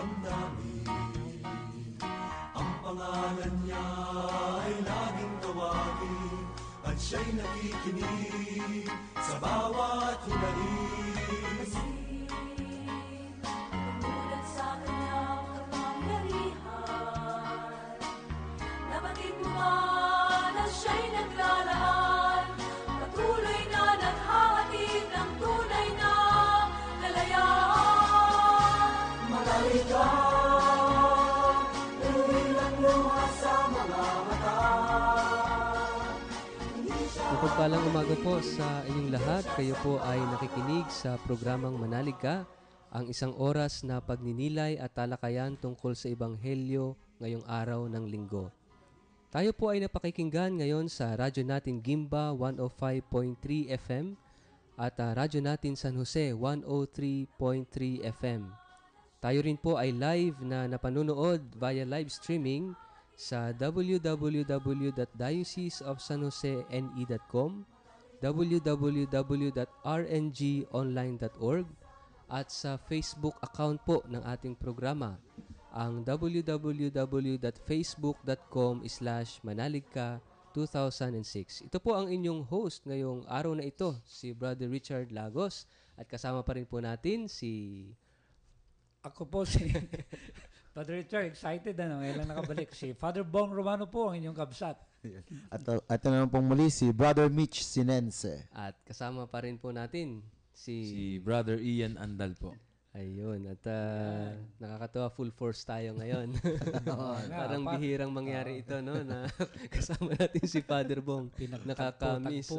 damdamin. Ang pangalan niya ay laging tawagin, at siya'y nakikinig sa bawat hinaing. Tumulat sa kanyang kapangyarihan, nabatid mo ba na siya'y naglalaan, patuloy na naghahatid ng tunay na kalayaan. Manalig ka, ilang luha sa mga mata. Mapagpalang umaga po sa inyong lahat. Kayo po ay nakikinig sa programang Manalig Ka, ang isang oras na pagninilay at talakayan tungkol sa Ebanghelyo ngayong araw ng linggo. Tayo po ay napakikinggan ngayon sa radyo natin Gimba 105.3 FM at radyo natin San Jose 103.3 FM. Tayo rin po ay live na napanunood via live streaming sa www.dioceseofsanjosene.com, www.rngonline.org at sa Facebook account po ng ating programa, ang www.facebook.com/manaligka2006. Ito po ang inyong host ngayong araw na ito, si Brother Richard Lagos, at kasama pa rin po natin si... Ako po si Father Richard, excited ngayon nakabalik. Si Father Bong Romano po ang inyong kabsat. At ito naman pong muli si Brother Mitch Sinense. At kasama pa rin po natin si Brother Ian Andal po. Ayun, at nakakatawa, full force tayo ngayon. Parang bihirang mangyari ito, no? Na kasama natin si Father Bong. Nakakamiss.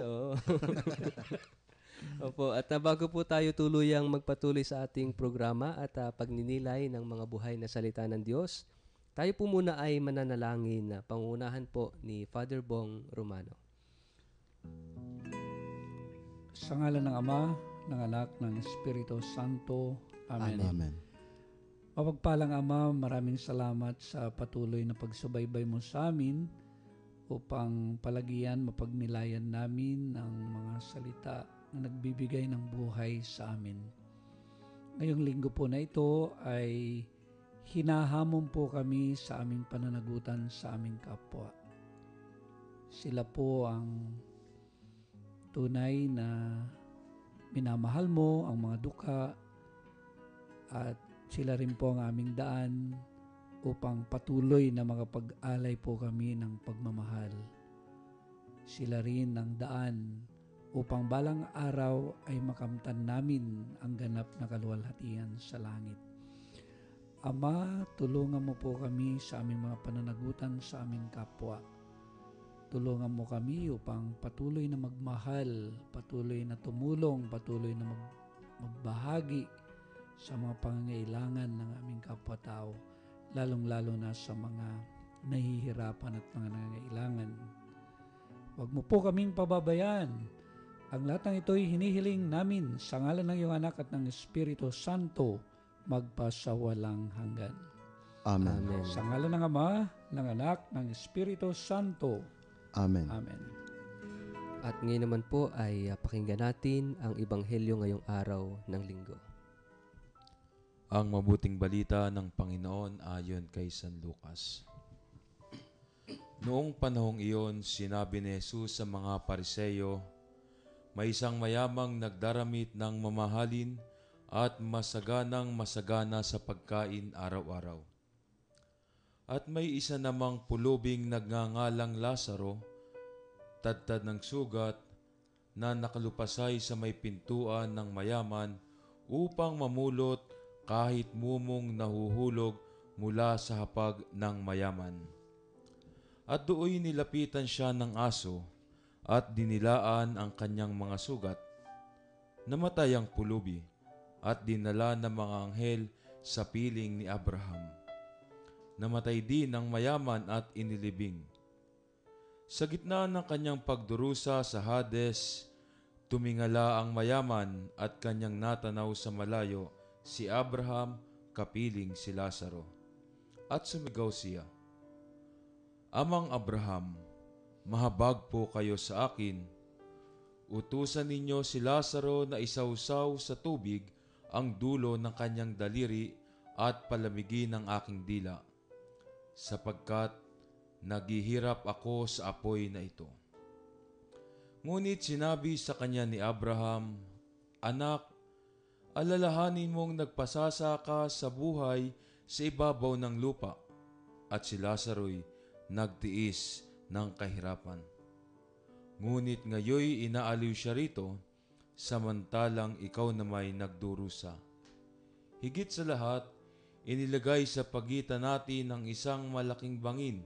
Opo, at bago po tayo tuluyang magpatuloy sa ating programa at pagninilay ng mga buhay na salita ng Diyos, tayo po muna ay mananalangin na pangunahan po ni Father Bong Romano. Sa ngalan ng Ama, ng Anak, ng Espiritu Santo. Amen. Amen. Mapagpalang Ama, maraming salamat sa patuloy na pagsubaybay mo sa amin upang palagian, mapagnilayan namin ang mga salita na nagbibigay ng buhay sa amin. Ngayong linggo po na ito ay hinahamon po kami sa aming pananagutan sa aming kapwa. Sila po ang tunay na minamahal mo, ang mga dukha, at sila rin po ang aming daan upang patuloy na makapag-alay po kami ng pagmamahal. Sila rin ang daan upang balang araw ay makamtan namin ang ganap na kaluwalhatian sa langit. Ama, tulungan mo po kami sa aming mga pananagutan sa aming kapwa. Tulungan mo kami upang patuloy na magmahal, patuloy na tumulong, patuloy na magbahagi sa mga pangangailangan ng aming kapwa-tao, lalong-lalo na sa mga nahihirapan at mga nangangailangan. Huwag mo po kaming pababayaan. Ang lahat ng ito'y hinihiling namin sa ngalan ng iyong anak at ng Espiritu Santo, magpasawalang hanggan. Amen. Amen. Sa ngalan ng Ama, ng Anak, ng Espiritu Santo. Amen. Amen. At ngayon naman po ay pakinggan natin ang Ebanghelyo ngayong araw ng linggo. Ang mabuting balita ng Panginoon ayon kay San Lucas. Noong panahong iyon, sinabi ni Jesus sa mga Pariseyo, may isang mayamang nagdaramit ng mamahalin at masagana sa pagkain araw-araw. At may isa namang pulubing nagngangalang Lazaro, tadtad ng sugat, na nakalupasay sa may pintuan ng mayaman upang mamulot kahit mumong nahuhulog mula sa hapag ng mayaman. At dooy nilapitan siya ng aso at dinilaan ang kanyang mga sugat. Namatay ang pulubi at dinala ng mga anghel sa piling ni Abraham. Namatay din ang mayaman at inilibing. Sa gitna ng kanyang pagdurusa sa Hades, tumingala ang mayaman at kanyang natanaw sa malayo si Abraham kapiling si Lazaro. At sumigaw siya, Amang Abraham, mahabag po kayo sa akin. Utusan ninyo si Lazaro na isawsaw sa tubig ang dulo ng kanyang daliri at palamigin ang aking dila, sapagkat naghihirap ako sa apoy na ito. Ngunit sinabi sa kanya ni Abraham, Anak, alalahanin mong nagpasasa ka sa buhay sa ibabaw ng lupa, at si Lazaro'y nagtiis ng kahirapan. Ngunit ngayoy inaaliw siya rito, samantalang ikaw na may nagdurusa. Higit sa lahat, inilagay sa pagitan natin ng isang malaking bangin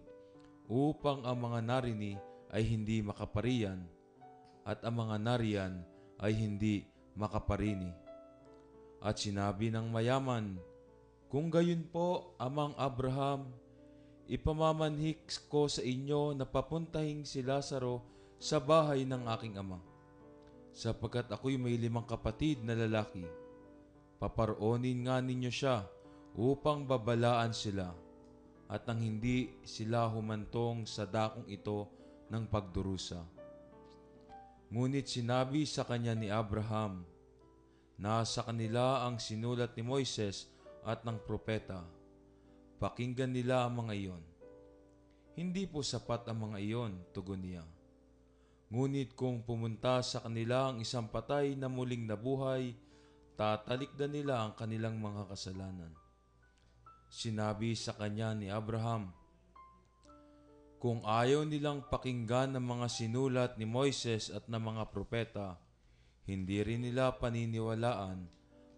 upang ang mga narini ay hindi makaparian at ang mga nariyan ay hindi makaparini. At sinabi ng mayaman, Kung gayon po, Amang Abraham, ipamamanhik ko sa inyo na papuntahin si Lazaro sa bahay ng aking ama, sapagkat ako'y may 5 kapatid na lalaki. Paparoonin nga ninyo siya upang babalaan sila, at nang hindi sila humantong sa dakong ito ng pagdurusa. Ngunit sinabi sa kanya ni Abraham, Nasa kanila ang sinulat ni Moises at ng propeta. Pakinggan nila ang mga iyon. Hindi po sapat ang mga iyon, tugon niya. Ngunit kung pumunta sa kanila ang isang patay na muling nabuhay, tatalikdan nila ang kanilang mga kasalanan. Sinabi sa kanya ni Abraham, Kung ayaw nilang pakinggan ang mga sinulat ni Moises at ng mga propeta, hindi rin nila paniniwalaan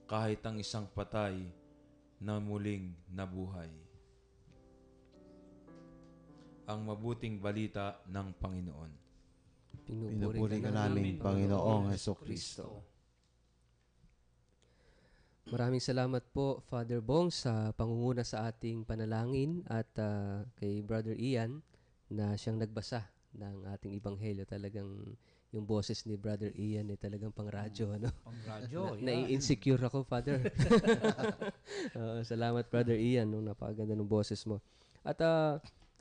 kahit ang isang patay na muling nabuhay. Ang mabuting balita ng Panginoon. Pinupuri ka namin, Panginoong Hesukristo. Maraming salamat po, Father Bong, sa pangunguna sa ating panalangin at kay Brother Ian na siyang nagbasa ng ating Ebanghelyo. Talagang yung boses ni Brother Ian ay talagang pang-radyo. Ano? Pang-radyo, Nai-insecure ako, Father. Salamat, Brother Ian. Napakaganda ng boses mo. At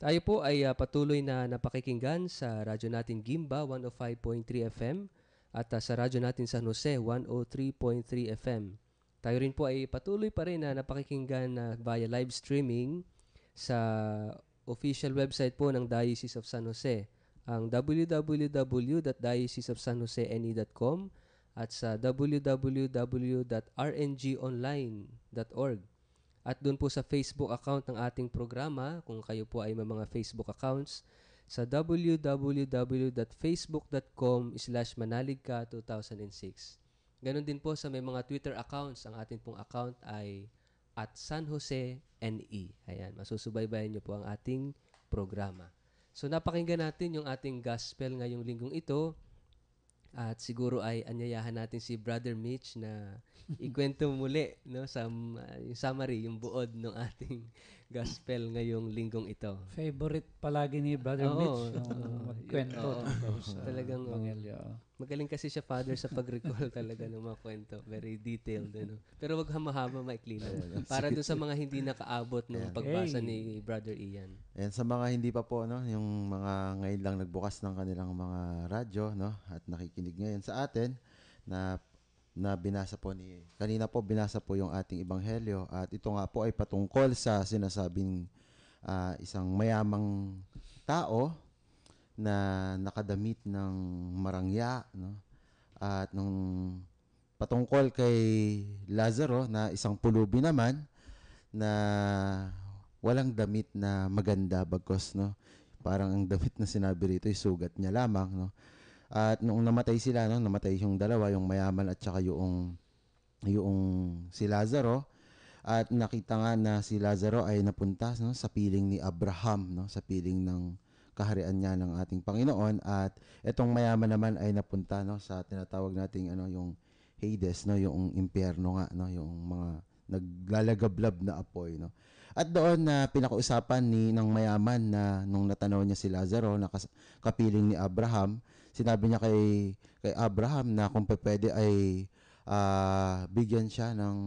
tayo po ay patuloy na napakikinggan sa radyo natin Gimba 105.3 FM at sa radyo natin San Jose 103.3 FM. Tayo rin po ay patuloy pa rin na napakikinggan via live streaming sa official website po ng Diocese of San Jose, ang www.dioceseofsanjosene.com at sa www.rngonline.org. At doon po sa Facebook account ng ating programa, kung kayo po ay may mga Facebook accounts, sa www.facebook.com/manaligka2006. Ganon din po sa may mga Twitter accounts. Ang ating pong account ay @SanJoseNE. Ayan, masusubaybayan niyo po ang ating programa. So napakinggan natin yung ating gospel ngayong linggong ito. At siguro ay anyayahan natin si Brother Mitch na ikwento muli, no, yung summary, yung buod ng ating gospel ngayong linggong ito. Favorite palagi ni Brother Mitch yung magkwento. Talagang Evangelyo. magaling kasi siya, Father, sa pag-recall talaga ng mga kwento. Very detailed. Ano? Pero wag hama-hama, maikli lang. Para doon sa mga hindi nakaabot ng pagbasa ni Brother Ian. And sa mga hindi pa po, no, yung mga ngayon lang nagbukas ng kanilang mga radyo, no, at nakikinig ngayon sa atin, na binasa po kanina po binasa po yung ating ebanghelyo, at ito nga po ay patungkol sa sinasabing isang mayamang tao na nakadamit ng marangya, no, at nung patungkol kay Lazaro na isang pulubi naman na walang damit na maganda, bagkos, no, parang ang damit na sinabi rito ay sugat niya lamang, no. At nung namatay sila, no, namatay yung dalawa, yung mayaman at saka yung si Lazaro, at nakita nga na si Lazaro ay napunta, no, sa piling ni Abraham, no, sa piling ng kaharian niya ng ating Panginoon, at etong mayaman naman ay napunta, no, sa tinatawag nating yung Hades, no, yung impyerno nga, no, yung mga naglalagablab na apoy, no. At doon na pinakausapan ng mayaman na nung natanaw niya si Lazaro na kapiling ni Abraham, sinabi niya kay Abraham na kung pwede ay bigyan siya ng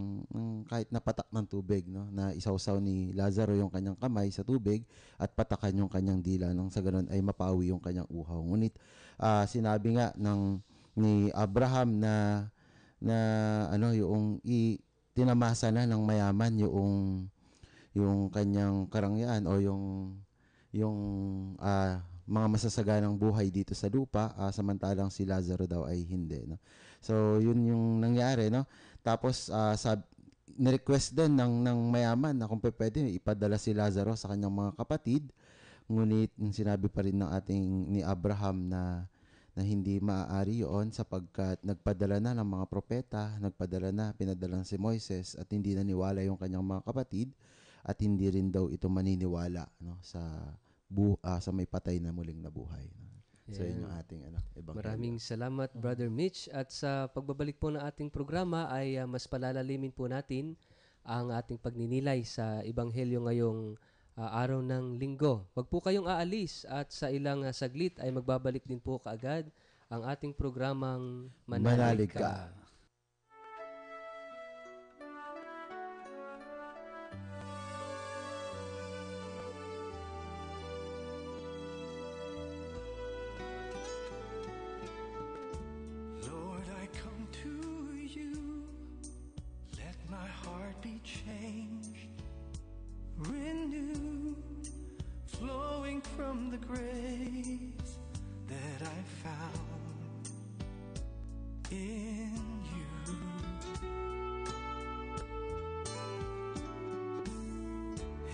kahit na patak ng tubig, no, na isawsaw ni Lazaro yung kanyang kamay sa tubig at patakan yung kanyang dila, nang sa ganun ay mapawi yung kanyang uhaw. Ngunit sinabi nga ni Abraham na yung tinamasa na ng mayaman yung kanyang karangyaan o yung mga masasaganang buhay dito sa lupa, samantalang si Lazaro daw ay hindi, no? So yun yung nangyari, no? Tapos ni-request din ng mayaman na kung pwede ipadala si Lazaro sa kanyang mga kapatid, ngunit sinabi pa rin ni Abraham na hindi maaari yun sapagkat nagpadala na ng mga propeta, pinadala si Moises at hindi naniwala yung kanyang mga kapatid at hindi rin daw ito maniniwala, no, sa may patay na muling nabuhay. So yun yung ating ebanghelyo. Maraming salamat, Brother Mitch. At sa pagbabalik po ng ating programa ay mas palalalimin po natin ang ating pagninilay sa ebanghelyo ngayong araw ng linggo. Huwag po kayong aalis at sa ilang saglit ay magbabalik din po kaagad ang ating programang Manalig Ka. Lord, I come to you. Let my heart be changed, renewed, flowing from the grace that I found in you.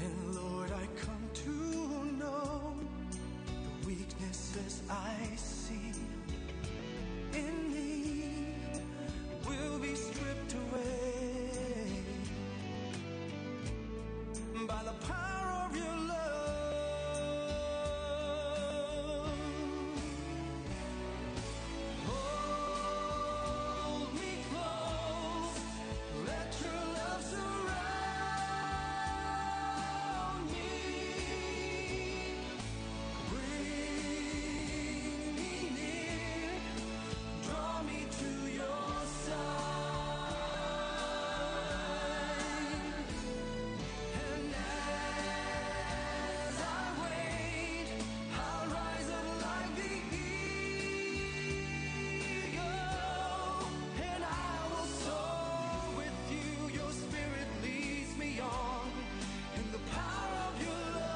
And Lord, I come to know the weaknesses I see in me will be stripped away by the power of your love. Hold me close, let your love surround me. Bring me near, draw me to your side. And as I wait, I'll rise up like the eagle, and I will soar with you. Your spirit leads me on in the power of your love.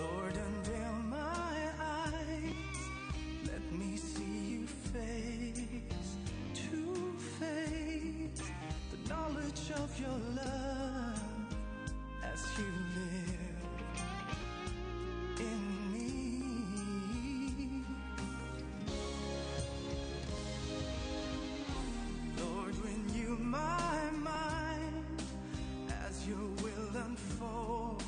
Lord, unveil my eyes, let me see you face to face, the knowledge of your love as you live in me. Lord, renew my mind as your will unfolds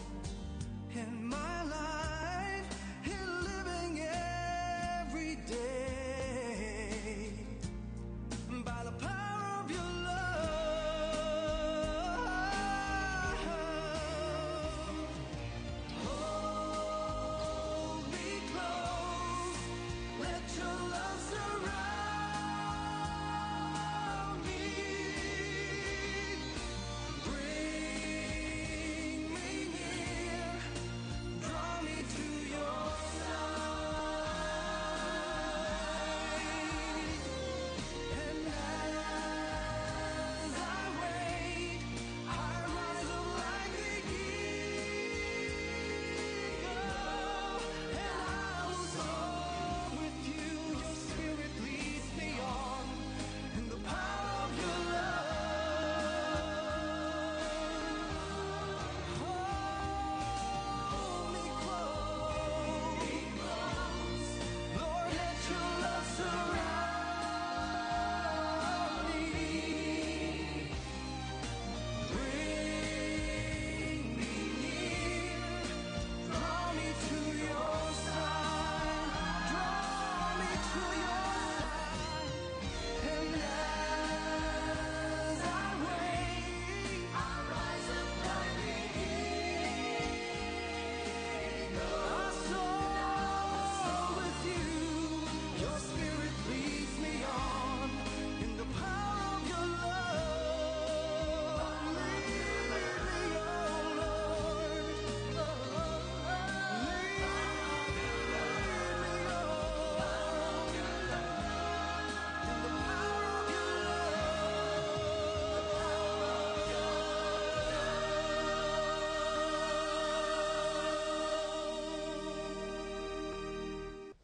in my life, in living every day by the power of your love.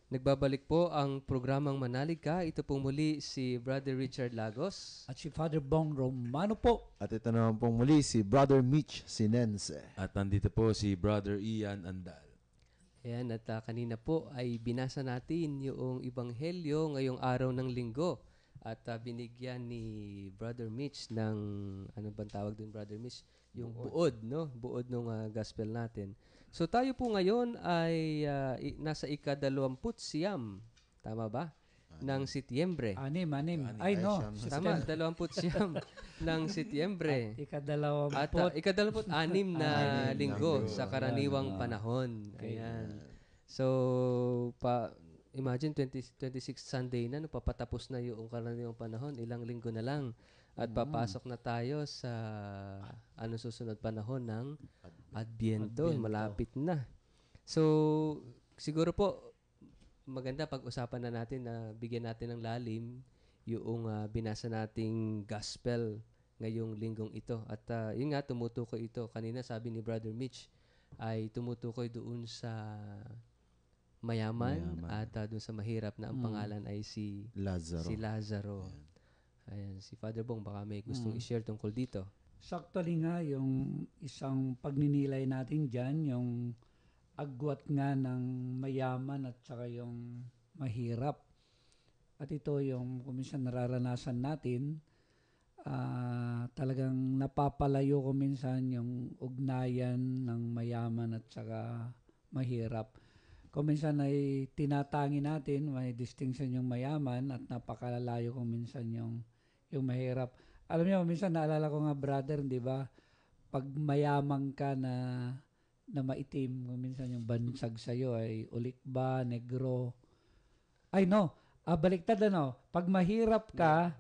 Nagbabalik po ang programang Manalig Ka. Ito po muli si Brother Richard Lagos. At si Father Bong Romano po. At ito naman pong muli si Brother Mitch Sinense. At nandito po si Brother Ian Andal. Ayan, at kanina po ay binasa natin yung Ebanghelyo ngayong araw ng Linggo. At binigyan ni Brother Mitch ng, ano bang tawag din Brother Mitch? Yung buod, no? Buod ng gospel natin. So tayo po ngayon ay nasa ika-29, tama ba? Ng Setyembre. Anim. Ay, no. Tama, 29 ng Setyembre. At Ikadalawamput. ika-26 na linggo sa karaniwang panahon. Okay. Ayan. So, imagine 26 Sunday na, no, papatapos na yung karaniwang panahon, ilang linggo na lang. At papasok na tayo sa susunod panahon ng Adbyento. Malapit na. So, siguro po, maganda pag-usapan na natin na bigyan natin ng lalim yung binasa nating gospel ngayong linggong ito. At yun nga, tumutukoy ito. Kanina sabi ni Brother Mitch ay tumutukoy doon sa mayaman. At doon sa mahirap na ang pangalan ay si Lazaro. Ayan, si Father Bong, baka may gustong i-share tungkol dito. Saktually nga, yung isang pagninilay natin dyan, yung agwat nga ng mayaman at saka yung mahirap. At ito yung kuminsan nararanasan natin, talagang napapalayo kuminsan yung ugnayan ng mayaman at saka mahirap. Kuminsan ay tinatangi natin, may distinction yung mayaman at napakalalayo kuminsan yung mahirap. Alam niyo, minsan naalala ko nga, brother, di ba? Pag mayamang ka na maitim, minsan yung bansag sa'yo ay ulikba, negro. Ay, no. Baliktad, ano? Pag mahirap ka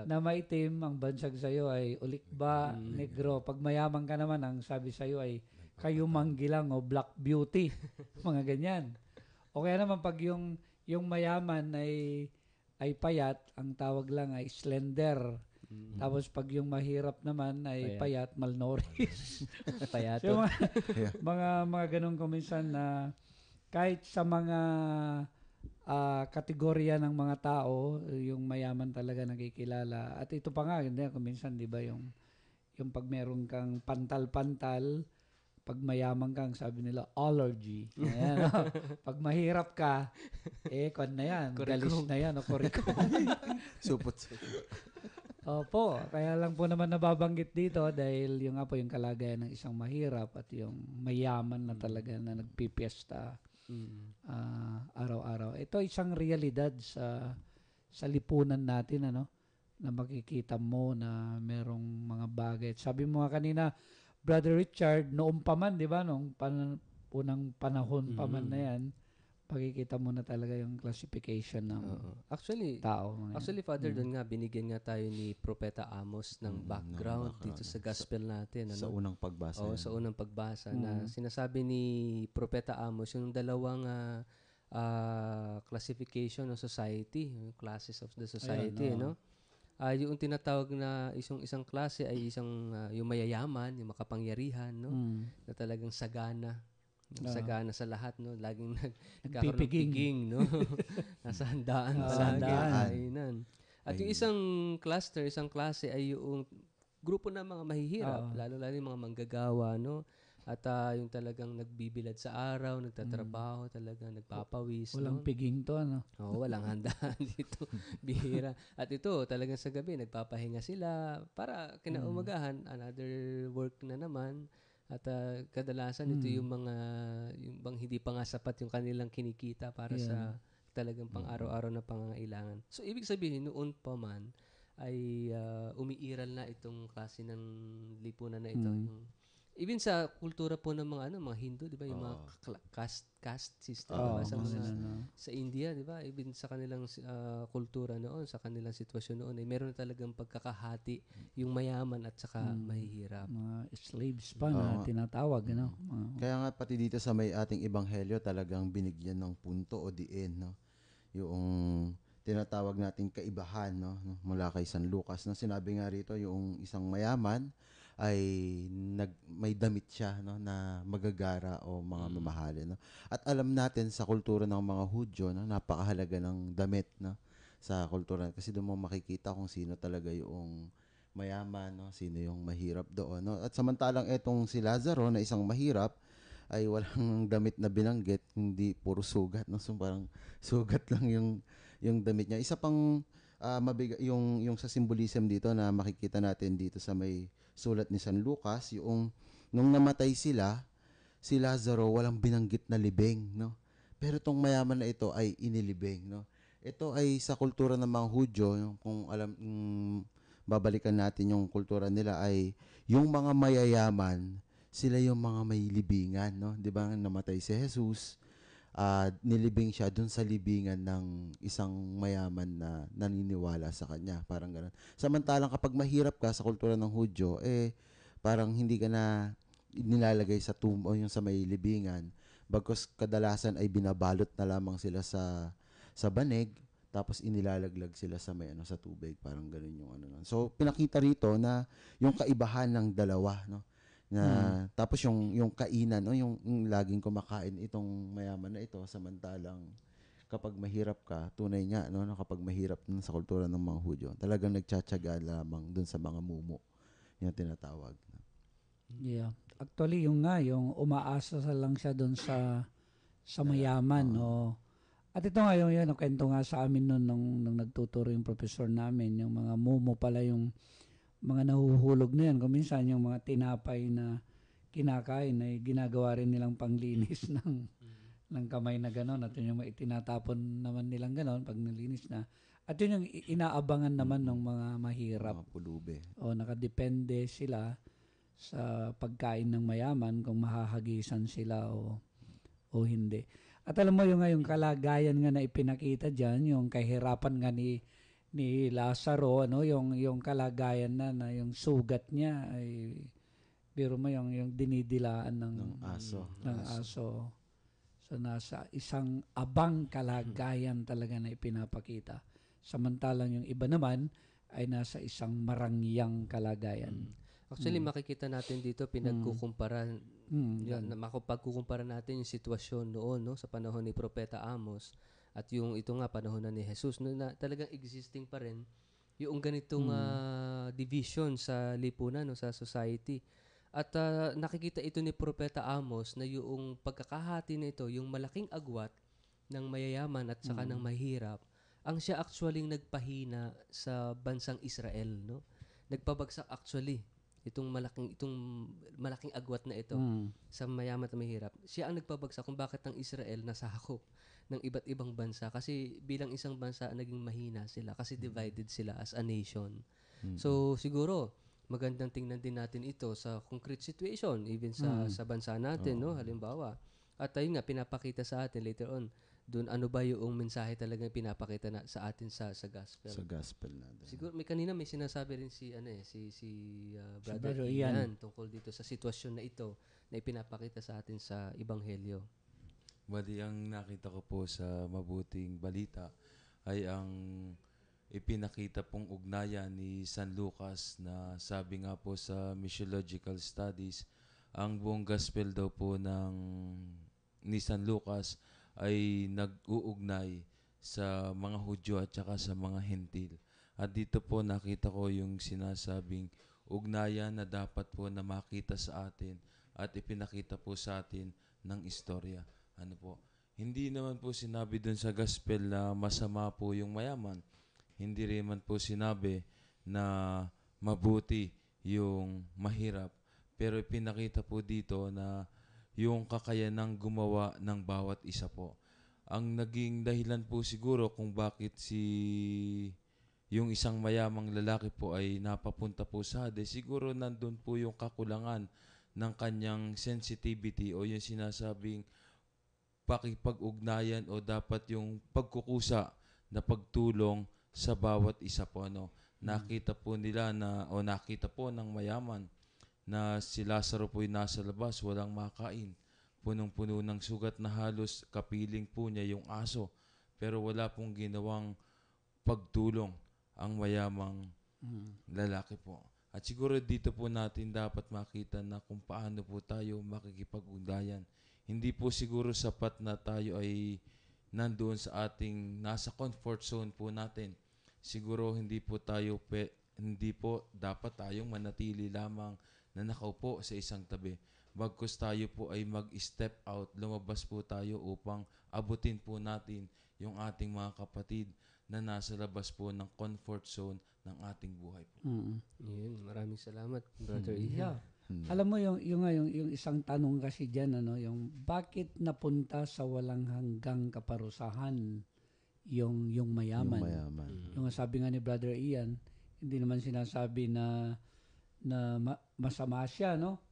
na maitim, ang bansag sa'yo ay ulikba, negro. Pag mayamang ka naman, ang sabi sa'yo ay kayumanggilang o black beauty. Mga ganyan. O kaya naman, pag yung mayaman ay payat, ang tawag lang ay slender. Tapos pag yung mahirap naman ay payat malnourished. Payat. So, mga ganun kuminsan na kahit sa mga kategorya ng mga tao, yung mayaman talaga nagkikilala. At ito pa nga, kuminsan, di ba, yung pag meron kang pantal-pantal, pag mayaman kang, sabi nila, allergy. Ayan, no? Pag mahirap ka, kwan na yan, galis na yan, o koriko. Supot. Opo, kaya lang po naman nababanggit dito dahil yung nga po yung kalagayan ng isang mahirap at yung mayaman na talaga na nagpipiesta araw-araw. Ito isang realidad sa lipunan natin, ano, na makikita mo na merong mga bagay. Sabi mo nga kanina, Brother Richard, noong pa man, di ba, noong unang panahon pa man na yan, pagkikita mo na talaga yung classification ng tao. Actually, Father, doon nga, binigyan nga tayo ni Propeta Amos ng background dito sa gospel natin. Ano? Sa unang pagbasa. Sa unang pagbasa na sinasabi ni Propeta Amos yung dalawang classification ng society, yung classes of the society, no? Yung tinatawag na isang klase ay yung mayayaman, yung makapangyarihan, no? Na talagang sagana. Sagana sa lahat, no? Laging nagkakaroon ng piging, no? Nasa handaan palagi. At yung isang klase ay yung grupo ng mga mahihirap, lalo yung mga manggagawa, no? At yung talagang nagbibilad sa araw, nagtatrabaho, talagang nagpapawis. Walang piging to, ano? Oo, walang handaan dito. Bihira. At ito, talagang sa gabi, nagpapahinga sila para kinaumagahan, another work na naman. At kadalasan ito yung bang hindi pa nga sapat yung kanilang kinikita para sa talagang pang-araw-araw na pangangailangan. So, ibig sabihin, noon pa man, ay umiiral na itong klase ng lipunan na ito. Even sa kultura po ng mga Hindu, 'di ba, yung mga caste system, diba? Sa India, 'di ba, even sa kanilang kultura noon, sa kanilang sitwasyon noon, ay meron na talagang pagkakahati yung mayaman at saka mahihirap. Mga slaves pa na tinatawag, no? Kaya nga pati dito sa may ating ebanghelyo talagang binigyan ng punto o diin, no? Yung tinatawag nating kaibahan, no? Mula kay San Lucas, no? Sinabi nga rito yung isang mayaman ay may damit siya, no, na magagara o mga mamahalin, no. At alam natin sa kultura ng mga Hudyo, no, napakahalaga ng damit, no, sa kultura kasi doon mo makikita kung sino talaga yung mayaman, no, sino yung mahirap doon, no. At samantalang etong si Lazaro na isang mahirap ay walang damit na binanggit, hindi puro sugat, no. So parang sugat lang yung damit niya. Isa pang yung sa symbolism dito na makikita natin dito sa may sulat ni San Lucas, yung nung namatay sila, si Lazaro walang binanggit na libing, no. Pero tong mayaman na ito ay inilibing, no. Ito ay sa kultura ng mga Hudyo, kung alam, babalikan natin yung kultura nila, ay yung mga mayayaman, sila yung mga may libingan, no. 'Di ba namatay si Jesus, nilibing siya dun sa libingan ng isang mayaman na naniniwala sa kanya, parang gano'n. Samantalang kapag mahirap ka sa kultura ng Hudyo, parang hindi ka na nilalagay sa tomb o yung sa may libingan, bagkus kadalasan ay binabalot na lamang sila sa banig, tapos inilalaglag sila sa may sa tubig, parang gano'n yung nun. So pinakita rito na yung kaibahan ng dalawa, no, na tapos yung kainan, no, yung laging kumakain itong mayaman na ito, samantalang kapag mahirap ka, tunay nga, no, kapag mahirap sa kultura ng mga Hudyo, talagang nagtsatsaga lamang dun sa mga mumo, yung tinatawag. Yeah. Actually, yung umaasa lang siya doon sa mayaman, no. At ito nga yung kwento nga sa amin noon nung nagtuturo yung professor namin, yung mga mumo pala yung mga nahuhulog na yan. Kung minsan yung mga tinapay na kinakain ay ginagawa rin nilang panglinis ng kamay na gano'n. At yun yung itinatapon naman nilang gano'n pag nilinis na. At yun yung inaabangan naman ng mga mahirap. Mga pulube. O nakadepende sila sa pagkain ng mayaman kung mahahagisan sila o hindi. At alam mo yung kalagayan nga na ipinakita diyan, yung kahirapan nga ni Lazaro, ano, yung kalagayan na yung sugat niya ay biro mo yung dinidilaan ng aso. So nasa isang abang kalagayan talaga na ipinapakita. Samantalang yung iba naman ay nasa isang marangyang kalagayan. Actually, makikita natin dito pinagkukumpara makapagkukumpara natin yung sitwasyon noon, no, sa panahon ni Propeta Amos at yung ito nga panahon na ni Jesus, no, na talagang existing pa rin yung ganitong division sa lipunan, no, sa society. At nakikita ito ni Propeta Amos na yung pagkakahati na ito, yung malaking agwat ng mayayaman at saka ng mahirap, ang siya actually nagpahina sa bansang Israel, no. Nagpabagsak actually itong malaking agwat na ito sa mayaman at mahirap. Siya ang nagpabagsak kung bakit ang Israel nasakop ng iba't ibang bansa, kasi bilang isang bansa naging mahina sila kasi divided sila as a nation. So siguro magandang tingnan din natin ito sa concrete situation even sa bansa natin, no, halimbawa. At ayun nga pinapakita sa atin later on doon ano ba yung mensahe talagang pinapakita na sa atin sa gospel. Sa gospel natin. Siguro kanina may sinasabi rin si Brother Brother Ian tungkol dito sa sitwasyon na ito na ipinapakita sa atin sa Ebanghelyo. Bali, ang nakita ko po sa mabuting balita ay ang ipinakita pong ugnayan ni San Lucas na sabi nga po sa Missiological Studies, ang buong gospel daw po ni San Lucas ay nag-uugnay sa mga Hudyo at saka sa mga Hentil. At dito po nakita ko yung sinasabing ugnayan na dapat po na makita sa atin at ipinakita po sa atin ng istorya. Ano po? Hindi naman po sinabi dun sa gospel na masama po yung mayaman. Hindi rin man po sinabi na mabuti yung mahirap. Pero ipinakita po dito na yung kakayanang gumawa ng bawat isa po. Ang naging dahilan po siguro kung bakit yung isang mayamang lalaki po ay napapunta po sa Hades, siguro nandun po yung kakulangan ng kanyang sensitivity o yung sinasabing pakipag-ugnayan o dapat yung pagkukusa na pagtulong sa bawat isa po. Nakita po nila nakita po ng mayaman na si Lazaro po'y nasa labas, walang makain. Punong-puno ng sugat na halos kapiling po niya yung aso. Pero wala pong ginawang pagtulong ang mayamang lalaki po. At siguro dito po natin dapat makita na kung paano po tayo makikipag-ugnayan. Hindi po siguro sapat na tayo ay nandoon sa ating nasa comfort zone po natin. Siguro hindi po dapat tayong manatili lamang na nakaupo sa isang tabi. Bagkus tayo po ay mag-step out, lumabas po tayo upang abutin po natin yung ating mga kapatid na nasa labas po ng comfort zone ng ating buhay po. Yun, maraming salamat, Brother Yeah. Ian. Alam mo yung isang tanong kasi diyan, yung bakit napunta sa walang hanggang kaparusahan yung mayaman. Yung mayaman. Yung sabi nga ni Brother Ian, hindi naman sinasabi na masama siya, no?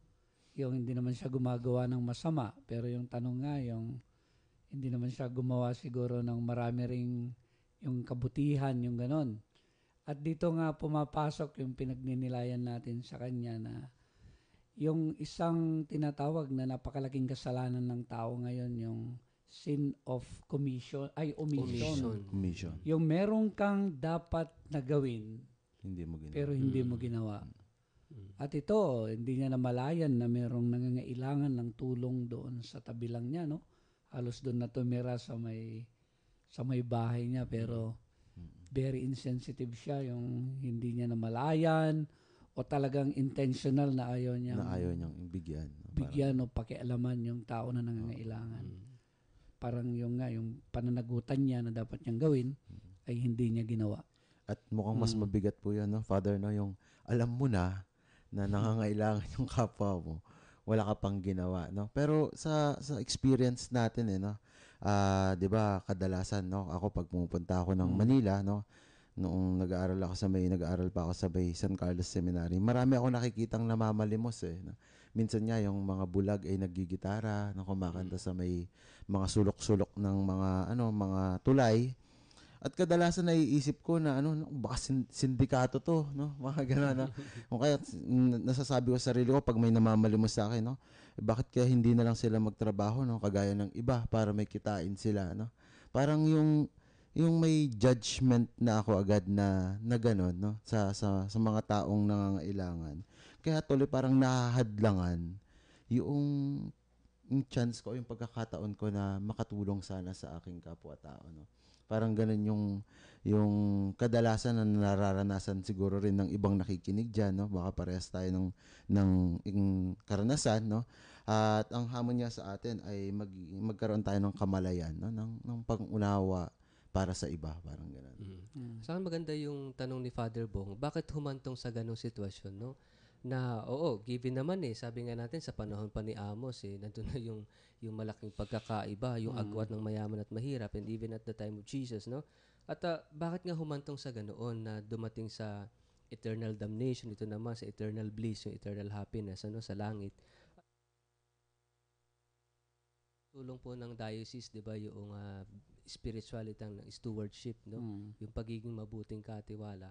Yung hindi naman siya gumagawa ng masama, pero yung tanong nga yung hindi naman siya gumawa siguro ng marami ring yung kabutihan, yung ganon. At dito nga pumapasok yung pinagninilayan natin sa kanya na yung isang tinatawag na napakalaking kasalanan ng tao ngayon, yung sin of omission. Mission. Yung meron kang dapat na gawin, Hindi mo ginawa. pero hindi mo ginawa. At ito, hindi niya namalayan na merong nangangailangan ng tulong doon sa tabi lang niya, no? Halos doon na tumira sa may bahay niya, pero very insensitive siya, yung hindi niya namalayan o talagang intentional na ayaw niya Na ayaw niyang bigyan. bigyan o pakialaman yung tao na nangangailangan. Parang yung pananagutan niya na dapat niyang gawin ay hindi niya ginawa. At mukhang mas mabigat po yan, no? Father, no? Yung alam mo na nangangailangan yung kapwa mo, wala ka pang ginawa, no? Pero sa experience natin, no? 'Di ba, kadalasan, no? Ako pag pumupunta ako ng Manila, no? Noong nag-aaral pa ako sa San Carlos Seminary, marami ako nakikitang namamalimos, no? Minsan nga yung mga bulag ay naggigitara, no, kumakanta sa may mga sulok-sulok ng mga tulay. At kadalasan naiisip ko na baka sindikato to, no? Mga gano'n, no? O kaya nasasabi ko sa sarili ko pag may namamalimos sa akin, no? Bakit kaya hindi na lang sila magtrabaho, no? Kagaya ng iba para may kitain sila, no? Parang yung may judgment na ako agad na gano'n, no? Sa mga taong nangangailangan. Kaya tuloy parang nahahadlangan yung chance ko, yung pagkakataon ko na makatulong sana sa aking kapwa-tao, no? Parang ganun yung kadalasan na nararanasan siguro rin ng ibang nakikinig diyan, no? Baka parehas tayo ng karanasan, no? At ang hamon niya sa atin ay magkaroon tayo ng kamalayan, no? ng pag-unawa para sa iba, parang gano'n. Sa akin maganda yung tanong ni Father Bong, bakit humantong sa ganong sitwasyon, no? Na, given naman sabi nga natin sa panahon pa ni Amos, nandun na yung malaking pagkakaiba, yung agwat ng mayaman at mahirap, and even at the time of Jesus, no? At bakit nga humantong sa ganoon na dumating sa eternal damnation, ito naman sa eternal bliss, yung eternal happiness, sa langit. Tulong po ng diocese, di ba, yung spirituality ng stewardship, no? Yung pagiging mabuting katiwala.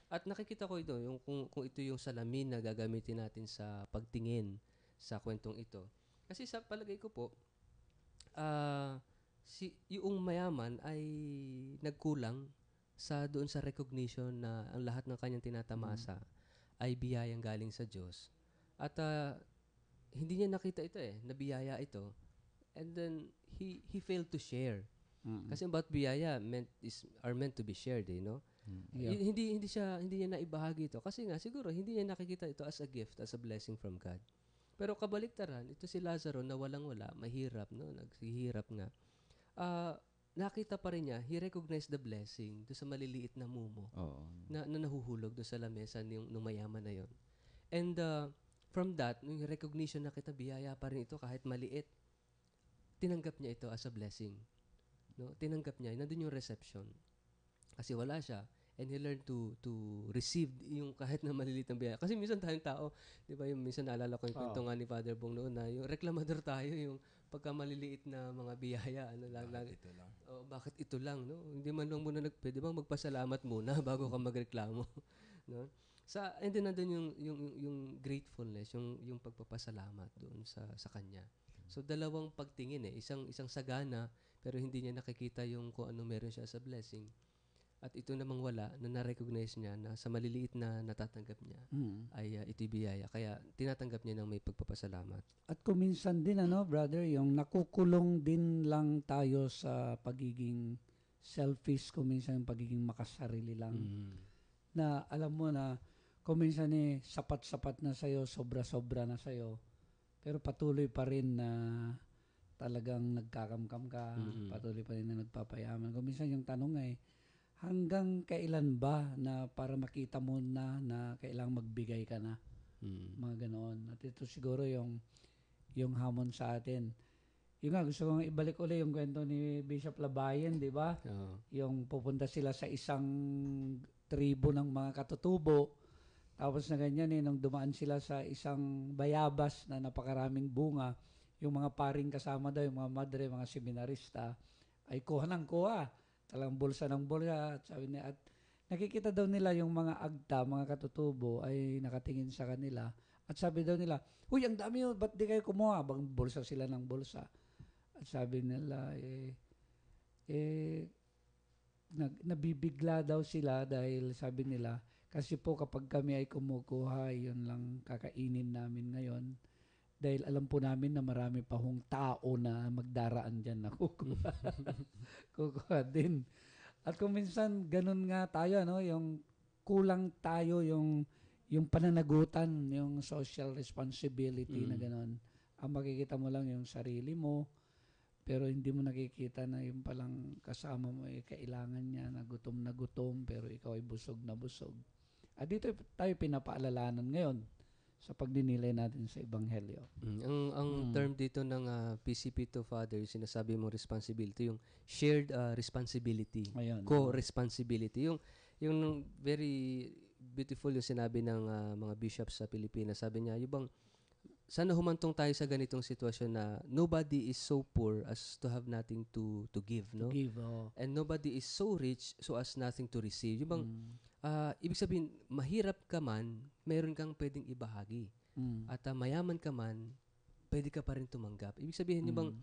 At nakikita ko ito, yung kung ito yung salamin na gagamitin natin sa pagtingin sa kwentong ito. Kasi sa palagay ko po, yung mayaman ay nagkulang doon sa recognition na ang lahat ng kanyang tinatamasa ay biyayang galing sa Diyos. At hindi niya nakita ito na biyaya ito. And then he failed to share. Kasi about biyaya are meant to be shared, no? Yeah. Hindi niya naibahagi ito kasi nga siguro hindi niya nakikita ito as a gift, as a blessing from God. Pero kabaliktaran, ito si Lazaro na walang-wala, mahirap, no? Naghihirap nga. Nakita pa rin niya, he recognized the blessing do sa maliliit na mumo na nahuhulog do sa lamesa ng mayaman na yon. And from that, yung recognition na kita biyaya pa rin ito kahit maliit, tinanggap niya ito as a blessing. No? Tinanggap niya, nandun yung reception. Kasi wala siya. And he learned to receive yung kahit na maliliit na biyaya. Kasi minsan tayong tao, di ba, yung minsan naalala ko yung kwento nga ni Father Bong noon na yung reklamador tayo, yung pagka maliliit na mga biyaya. Ito lang. Bakit ito lang? No? Hindi man lang muna pwede bang magpasalamat muna bago ka magreklamo? No? And then nandun yung gratefulness, yung pagpapasalamat doon sa kanya. So dalawang pagtingin isang sagana pero hindi niya nakikita yung kung ano meron siya sa blessing. At ito namang wala, na na-recognize niya na sa maliliit na natatanggap niya ay ito'y biyaya. Kaya tinatanggap niya ng may pagpapasalamat. At kung minsan din, brother, yung nakukulong din lang tayo sa pagiging selfish, kung minsan yung pagiging makasarili lang. Na alam mo na, kung minsan sapat-sapat na sa'yo, sobra-sobra na sa'yo, pero patuloy pa rin na talagang nagkakamkam ka, patuloy pa rin na nagpapayaman. Kung minsan yung tanong ay, hanggang kailan ba na para makita mo na kailangang magbigay ka na? Mga ganoon. At ito siguro yung hamon sa atin. Yung nga, gusto kong ibalik ulit yung kwento ni Bishop Labayan, di ba? Yung pupunta sila sa isang tribo ng mga katutubo. Tapos na ganyan nung dumaan sila sa isang bayabas na napakaraming bunga, yung mga paring kasama daw, yung mga madre, mga seminarista, ay kuha ng kuha. Talang bulsa ng bulsa. At sabi niya, at nakikita daw nila yung mga agta, mga katutubo, ay nakatingin sa kanila. At sabi daw nila, "Uy, ang dami yun, ba't di kayo kumuha?" Bang bulsa sila ng bulsa. At sabi nila, nabibigla daw sila dahil sabi nila, kasi po kapag kami ay kumukuha, yun lang kakainin namin ngayon. Dahil alam po namin na marami pa hong tao na magdaraan dyan na kukuha. Kukuha din. At kung minsan ganun nga tayo, yung kulang tayo, yung pananagutan, yung social responsibility na ganun. Ang makikita mo lang yung sarili mo, pero hindi mo nakikita na yung palang kasama mo ay kailangan niya na gutom, pero ikaw ay busog na busog. At dito tayo pinapaalalanan ngayon sa pagdinilay natin sa Ebanghelyo. Ang term dito ng PCP to Father, sinasabi mong responsibility, yung shared responsibility, Ayun. co-responsibility. Yung very beautiful yung sinabi ng mga bishops sa Pilipinas. Sabi niya, yung bang, sana humantong tayo sa ganitong sitwasyon na nobody is so poor as to have nothing to give, no? To give, And nobody is so rich so as nothing to receive. Yung bang, ibig sabihin, mahirap ka man, meron kang pwedeng ibahagi. At mayaman ka man, pwede ka pa rin tumanggap. Ibig sabihin, yung bang,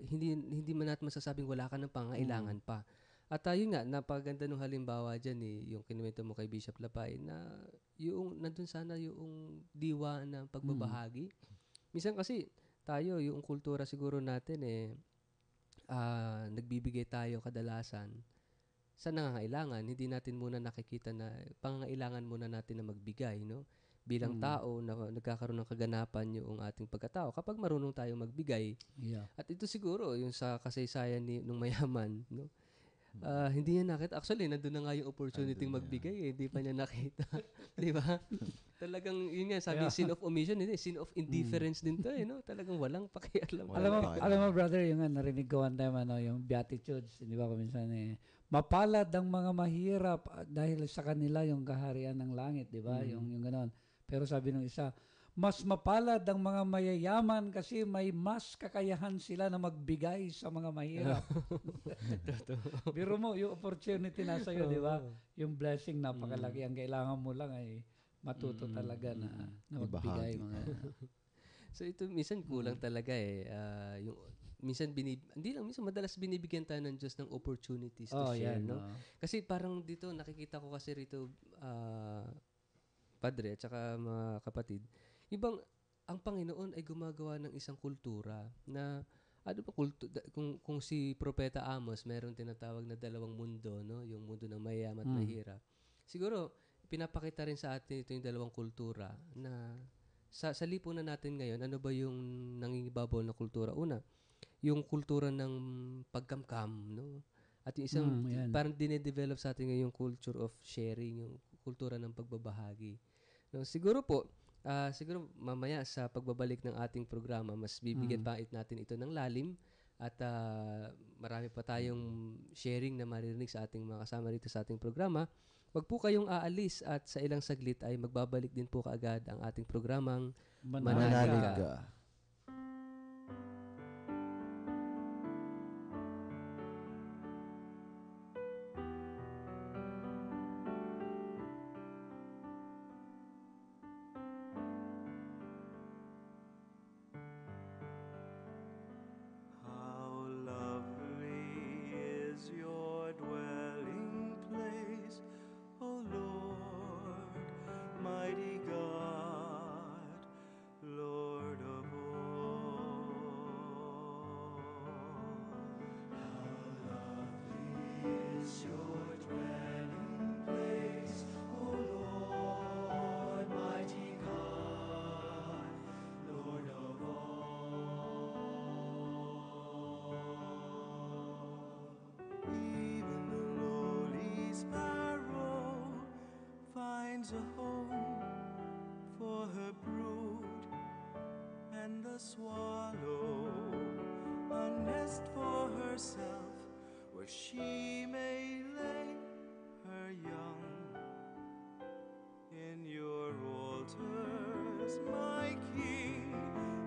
hindi man natin masasabing wala ka ng pangailangan pa. At yun nga, napaganda nung halimbawa dyan yung kinuwento mo kay Bishop Lapay na yung nandun sana yung diwa ng pagbabahagi. Minsan kasi tayo, yung kultura siguro natin nagbibigay tayo kadalasan sa nangangailangan. Hindi natin muna nakikita na pangangailangan muna natin na magbigay, no? Bilang tao na nagkakaroon ng kaganapan yung ating pagkatao kapag marunong tayong magbigay. Yeah. At ito siguro yung sa kasaysayan nung mayaman, no? Hindi niya nakita. Actually, nandun na nga yung opportunity magbigay. Hindi pa niya nakita. Di ba? Talagang, yun nga, sabi, sin of omission, hindi, sin of indifference din to, no? Talagang walang pakialam. Alam mo, brother, yung narinig ko one time, yung Beatitudes, di ba, kuminsan mapalad ang mga mahirap dahil sa kanila yung kaharian ng langit, di ba? Yung gano'n. Pero sabi ng isa, mas mapalad ang mga mayayaman kasi may mas kakayahan sila na magbigay sa mga mahirap. Biro mo, yung opportunity nasa iyo, di ba? Yung blessing napakalaki. Ang kailangan mo lang ay matuto talaga na magbigay. So ito, minsan kulang talaga yung, minsan, minsan madalas binibigyan tayo ng Diyos ng opportunities to share, no? Kasi parang dito, nakikita ko kasi rito, Padre at saka mga kapatid, ibang ang Panginoon ay gumagawa ng isang kultura na kung si Propeta Amos meron tinatawag na dalawang mundo, no, yung mundo ng mayayaman at mahirap. Siguro pinapakita rin sa atin ito yung dalawang kultura na sa lipunan natin ngayon, ano ba yung nangingibabaw na kultura? Una, yung kultura ng pagkamkam, no? At yung isang parang dinedevelop sa atin ngayon yung culture of sharing, yung kultura ng pagbabahagi. No, siguro mamaya sa pagbabalik ng ating programa, mas bibigyan pa natin ito ng lalim at marami pa tayong sharing na maririnig sa ating mga kasama rito sa ating programa. Huwag po kayong aalis at sa ilang saglit ay magbabalik din po kaagad ang ating programang Manaliga. How lovely is your dwelling finds a home for her brood, and the swallow a nest for herself where she may lay her young. In your altars, my King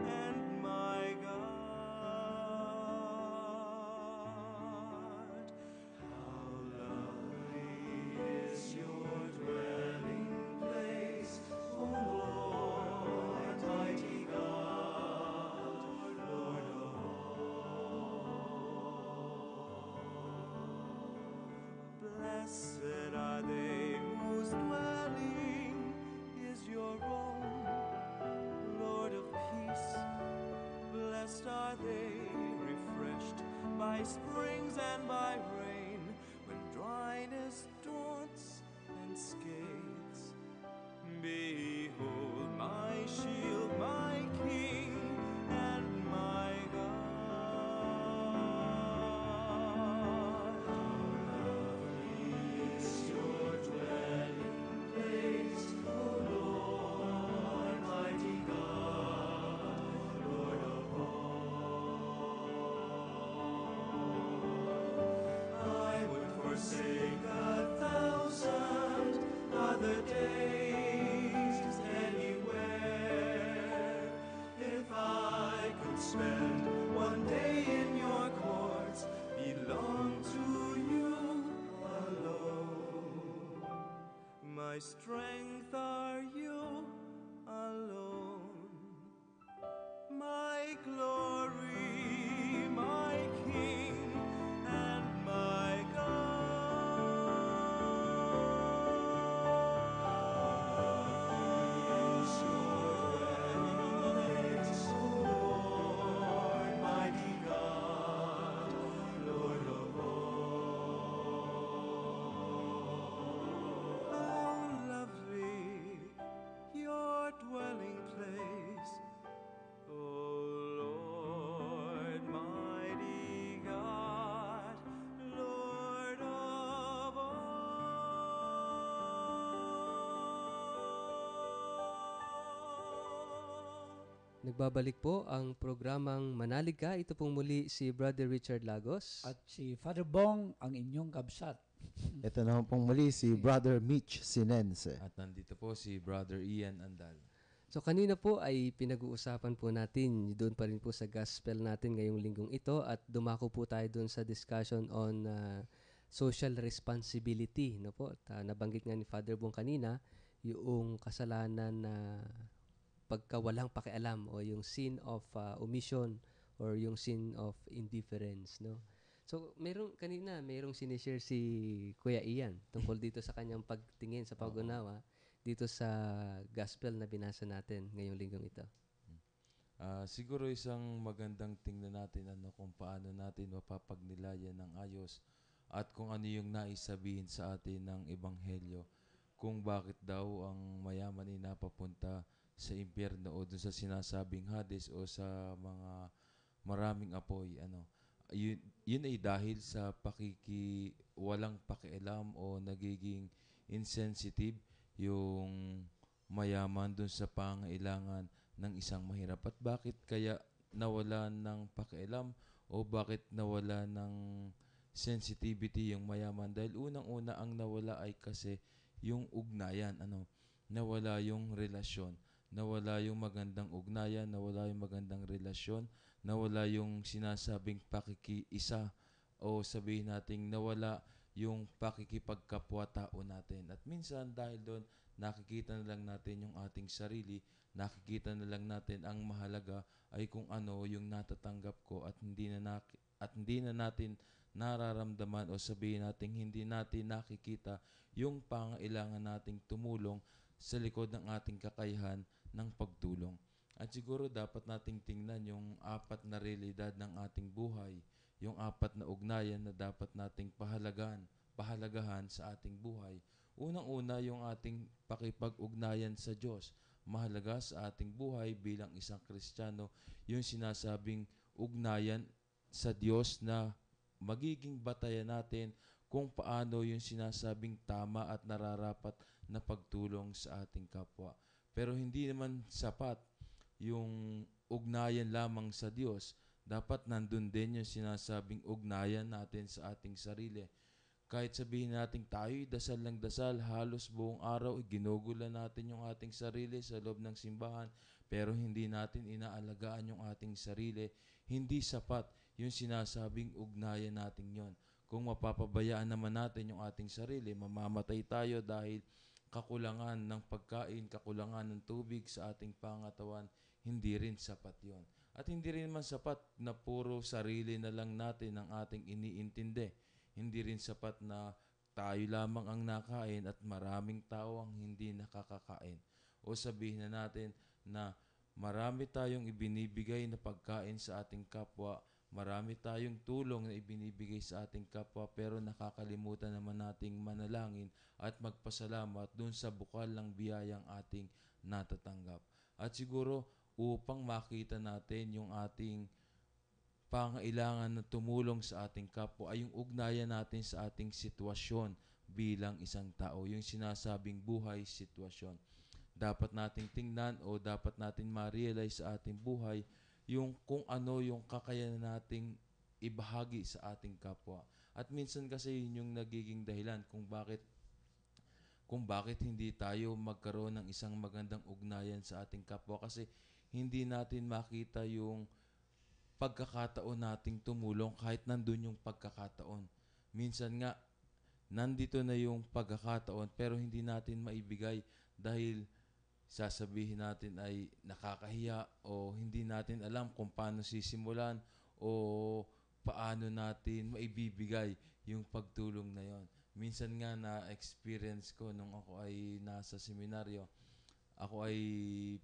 and my God, how lovely is your dwelling place, O Lord, mighty God, Lord of all. Blessed are they whose dwelling is your own, Lord of peace. Blessed are they, refreshed by springs and by rain, when dryness daunts and scathes. Behold my shield, my King and my God. How lovely is your dwelling place, O Lord, mighty God, Lord of all. I would forsake 1,000 other days anywhere, if I could spend one day in your courts, belong to you alone. My strength are you alone, my glory, my King and my God. Is your dwelling place, O Lord, mighty God, Lord of all. How lovely your dwelling place, O Lord, mighty God, Lord of all. Nagbabalik po ang programang Manalig Ka. Ito pong muli si Brother Richard Lagos. At si Father Bong, ang inyong kabsat. Ito naman pong muli si Brother Mitch Sinense. At nandito po si Brother Ian Andal. So kanina po ay pinag-uusapan po natin doon pa rin po sa gospel natin ngayong linggong ito at dumako po tayo doon sa discussion on social responsibility, no po. At, nabanggit nga ni Father Bong kanina yung kasalanan na pagkawalang pakialam o yung sin of omission or yung sin of indifference, no. So merong sinishare si Kuya Ian tungkol dito sa kanyang pagtingin sa pag-unawa dito sa gospel na binasa natin ngayong linggong ito. Siguro isang magandang tingnan natin kung paano natin mapapagnilayan ng ayos at kung ano yung naisabihin sa atin ng Ebanghelyo. Kung bakit daw ang mayaman ay napapunta sa impyerno o dun sa sinasabing Hades o sa mga maraming apoy. Yun ay dahil sa walang pakialam o nagiging insensitive yung mayaman dun sa pangailangan ng isang mahirap. At bakit kaya nawala ng pakialam o bakit nawala ng sensitivity yung mayaman? Dahil unang-una ang nawala ay kasi yung ugnayan, nawala yung relasyon, nawala yung magandang ugnayan, nawala yung magandang relasyon, nawala yung sinasabing pakikiisa o sabihin nating nawala yung pakikipagkapwa-tao natin. At minsan dahil doon, nakikita na lang natin yung ating sarili, nakikita na lang natin ang mahalaga ay kung ano yung natatanggap ko at hindi na natin nararamdaman o sabihin natin hindi natin nakikita yung pangailangan nating tumulong sa likod ng ating kakayahan ng pagtulong. At siguro dapat nating tingnan yung 4 na realidad ng ating buhay, yung 4 na ugnayan na dapat nating pahalagahan sa ating buhay. Unang-una yung ating pakipag-ugnayan sa Diyos. Mahalaga sa ating buhay bilang isang Kristiyano yung sinasabing ugnayan sa Diyos na magiging batayan natin kung paano yung sinasabing tama at nararapat na pagtulong sa ating kapwa. Pero hindi naman sapat yung ugnayan lamang sa Diyos. Dapat nandun din yung sinasabing ugnayan natin sa ating sarili. Kahit sabihin natin tayo'y dasal ng dasal, halos buong araw, ginugulan natin yung ating sarili sa loob ng simbahan, pero hindi natin inaalagaan yung ating sarili, hindi sapat yung sinasabing ugnayan natin yon. Kung mapapabayaan naman natin yung ating sarili, mamamatay tayo dahil kakulangan ng pagkain, kakulangan ng tubig sa ating pangatawan, hindi rin sapat yon. At hindi rin naman sapat na puro sarili na lang natin ang ating iniintindi. Hindi rin sapat na tayo lamang ang nakain at maraming tao ang hindi nakakakain. O sabihin na natin na marami tayong ibinibigay na pagkain sa ating kapwa, marami tayong tulong na ibinibigay sa ating kapwa, pero nakakalimutan naman nating manalangin at magpasalamat dun sa bukal ng biyayang ating natatanggap. At siguro upang makita natin yung ating pangailangan na tumulong sa ating kapwa ay yung ugnayan natin sa ating sitwasyon bilang isang tao. Yung sinasabing buhay sitwasyon. Dapat nating tingnan o dapat natin ma-realize sa ating buhay yung kung ano yung kakayanan nating ibahagi sa ating kapwa. At minsan kasi yun yung nagiging dahilan kung bakit hindi tayo magkaroon ng isang magandang ugnayan sa ating kapwa, kasi hindi natin makita yung pagkakataon nating tumulong kahit nandun yung pagkakataon. Minsan nga, nandito na yung pagkakataon pero hindi natin maibigay dahil sasabihin natin ay nakakahiya o hindi natin alam kung paano sisimulan o paano natin maibibigay yung pagtulong na yon. Minsan nga na-experience ko nung ako ay nasa seminaryo, ako ay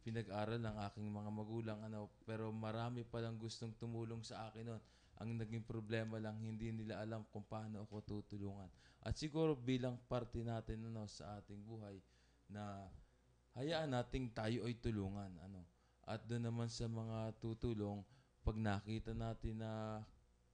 pinag-aral ng aking mga magulang, pero marami palang gustong tumulong sa akin noon. Ang naging problema lang, hindi nila alam kung paano ako tutulungan. At siguro bilang parte natin sa ating buhay na hayaan nating tayo ay tulungan. At doon naman sa mga tutulong, pag nakita natin na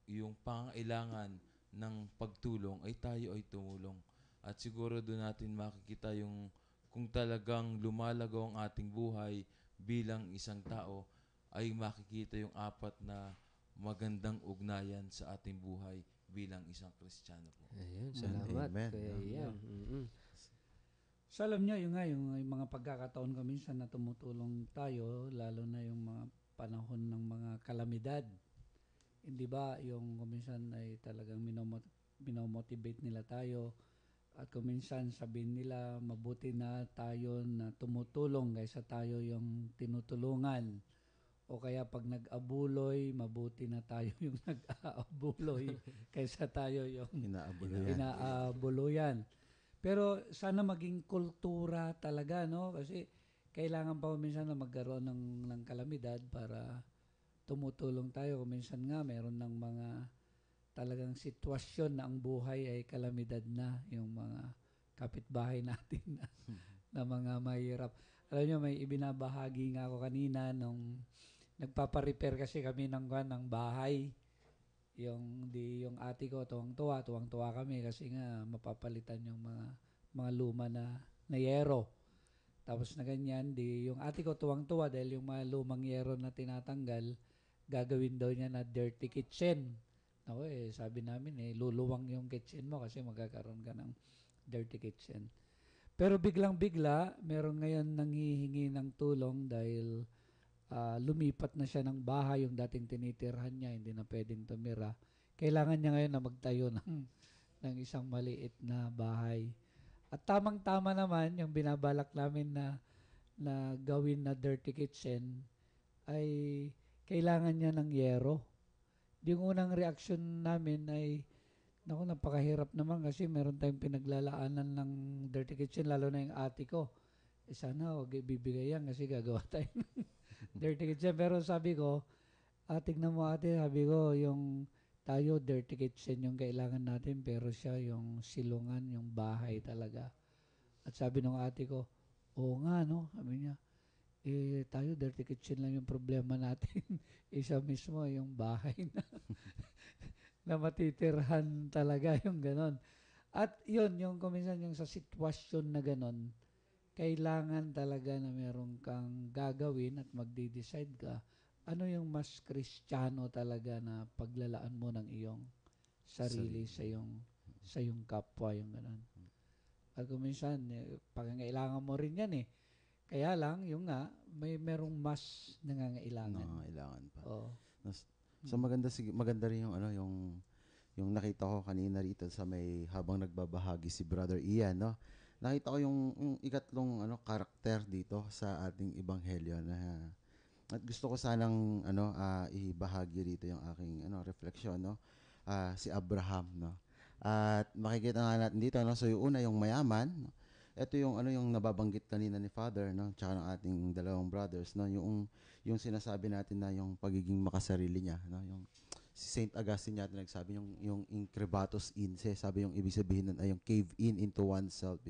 yung pangailangan ng pagtulong ay tayo ay tumulong. At siguro doon natin makikita yung kung talagang lumalago ang ating buhay bilang isang tao, ay makikita yung apat na magandang ugnayan sa ating buhay bilang isang Kristiyano po. Ayun, salamat. Amen. Kaya yan. So alam niyo, yung mga pagkakataon ko minsan na tumutulong tayo, lalo na yung mga panahon ng mga kalamidad. Hindi ba, yung minsan ay talagang minomotivate nila tayo. At kung minsan sabihin nila, mabuti na tayo na tumutulong kaysa tayo yung tinutulungan. O kaya pag nag-abuloy, mabuti na tayo yung nag-aabuloy kaysa tayo yung inaabuluyan. Pero sana maging kultura talaga, no? Kasi kailangan pa minsan na magkaroon ng kalamidad para tumutulong tayo. Kung minsan nga, meron ng mga talagang sitwasyon na ang buhay ay kalamidad na, yung mga kapitbahay natin na mga mahirap. Alam niyo, may ibinabahagi nga ako kanina nung nagpapa-repair kasi kami ng bahay. Yung ate ko tuwang-tuwa kami kasi nga mapapalitan yung mga luma na yero. Tapos na ganyan, yung ate ko tuwang-tuwa dahil yung mga lumang yero na tinatanggal, gagawin daw niya na dirty kitchen. Ako sabi namin luluwang yung kitchen mo kasi magkakaroon ka ng dirty kitchen. Pero biglang-bigla, meron ngayon nanghihingi ng tulong dahil lumipat na siya ng bahay, yung dating tinitirhan niya, hindi na pwedeng tumira. Kailangan niya ngayon na magtayo ng isang maliit na bahay. At tamang-tama naman, yung binabalak namin na gawin na dirty kitchen ay kailangan niya ng yero. Yung unang reaction namin ay, naku, napakahirap naman kasi meron tayong pinaglalaanan ng dirty kitchen, lalo na yung ate ko. Sana huwag ibibigay yan kasi gagawa tayo ng dirty kitchen. Pero sabi ko, tignan mo ate, sabi ko, yung tayo dirty kitchen yung kailangan natin, pero siya yung silungan, yung bahay talaga. At sabi ng ate ko, oo nga, no? Sabi niya, tayo dirty kitchen lang yung problema natin. Isa mismo yung bahay na matitirhan talaga, yung ganon. At yun, yung kuminsan yung sa sitwasyon na ganon, kailangan talaga na meron kang gagawin at magde-decide ka ano yung mas Kristiyano talaga na paglalaan mo ng iyong sarili sa iyong kapwa, yung ganon. At kuminsan, pangangailangan mo rin yan eh. Kaya lang, yung nga, merong mas nangangailangan. Nangangailangan pa. Oo. So maganda rin yung yung nakita ko kanina rito sa may habang nagbabahagi si Brother Ian, no. Nakita ko yung ikatlong karakter dito sa ating ebanghelyo na at gusto ko sanang ibahagi rito yung aking refleksyon, no. Si Abraham, no. At makikita nga natin dito, no. So yung una, yung mayaman, no? Ito yung yung nababanggit kanina ni Father, no, tsaka ng ating dalawang brothers, no, yung sinasabi natin na yung pagiging makasarili niya, no, yung si Saint Augustine yata nagsabi yung increbatus inse, sabi yung ibig sabihin nun ay yung cave in into oneself,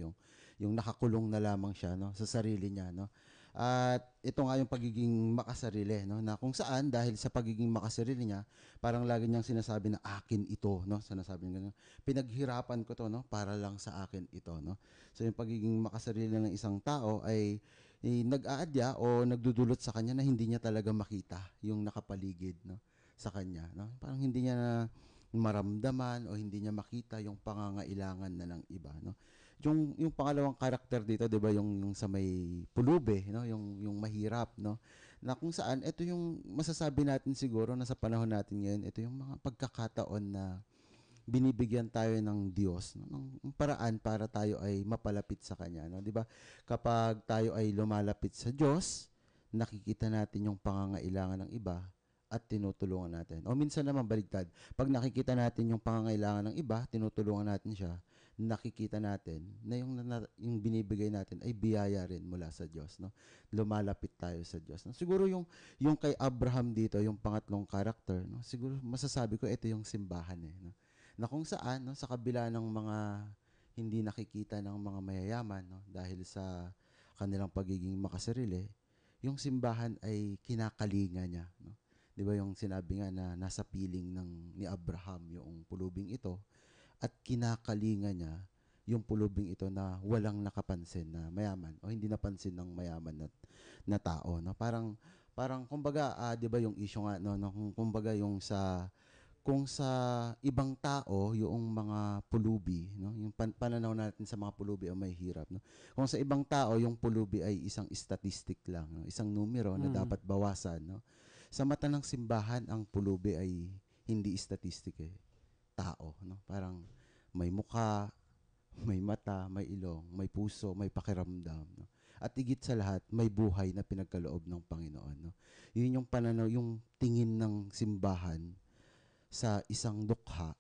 yung nakakulong na lamang siya, no, sa sarili niya, no. At ito nga yung pagiging makasarili, no, na kung saan dahil sa pagiging makasarili niya, parang lagi niyang sinasabi na akin ito, no, sinasabi niya ganun. Pinaghirapan ko to, no, para lang sa akin ito, no. So yung pagiging makasarili ng isang tao ay nag-aadya o nagdudulot sa kanya na hindi niya talaga makita yung nakapaligid, no, sa kanya, no? Parang hindi niya na maramdaman o hindi niya makita yung pangangailangan na ng iba, no? Yung pangalawang karakter dito, 'di ba, yung sa may pulube, no, yung mahirap, no, na kung saan ito yung masasabi natin siguro na sa panahon natin ngayon, ito yung mga pagkakataon na binibigyan tayo ng Diyos, no, ng paraan para tayo ay mapalapit sa kanya, no, 'di ba? Kapag tayo ay lumalapit sa Diyos, nakikita natin yung pangangailangan ng iba at tinutulungan natin. O minsan naman baligtad, pag nakikita natin yung pangangailangan ng iba, tinutulungan natin siya, nakikita natin na yung binibigay natin ay biyaya rin mula sa Diyos, no? Lumalapit tayo sa Diyos, no? Siguro yung kay Abraham dito, yung pangatlong character, no? Siguro masasabi ko ito yung simbahan no? Na kung saan, no, sa kabila ng mga hindi nakikita ng mga mayayaman, no, dahil sa kanilang pagiging makasarili, yung simbahan ay kinakalinga niya, no? 'Di ba yung sinabi nga na nasa piling ni Abraham yung pulubing ito at kinakalinga niya yung pulubing ito na walang nakapansin na mayaman o hindi napansin ng mayaman na tao, no? Parang kumbaga 'di ba yung issue nga, no, kumbaga yung kung sa ibang tao yung mga pulubi, no, yung pananaw natin sa mga pulubi ay may hirap, no. Kung sa ibang tao yung pulubi ay isang statistic lang, no, isang numero na dapat bawasan, no. Sa mata ng simbahan, ang pulubi ay hindi statistic tao, no? Parang may mukha, may mata, may ilong, may puso, may pakiramdam, no? At higit sa lahat, may buhay na pinagkaloob ng Panginoon, no? Yun yung pananaw, yung tingin ng simbahan sa isang dukha,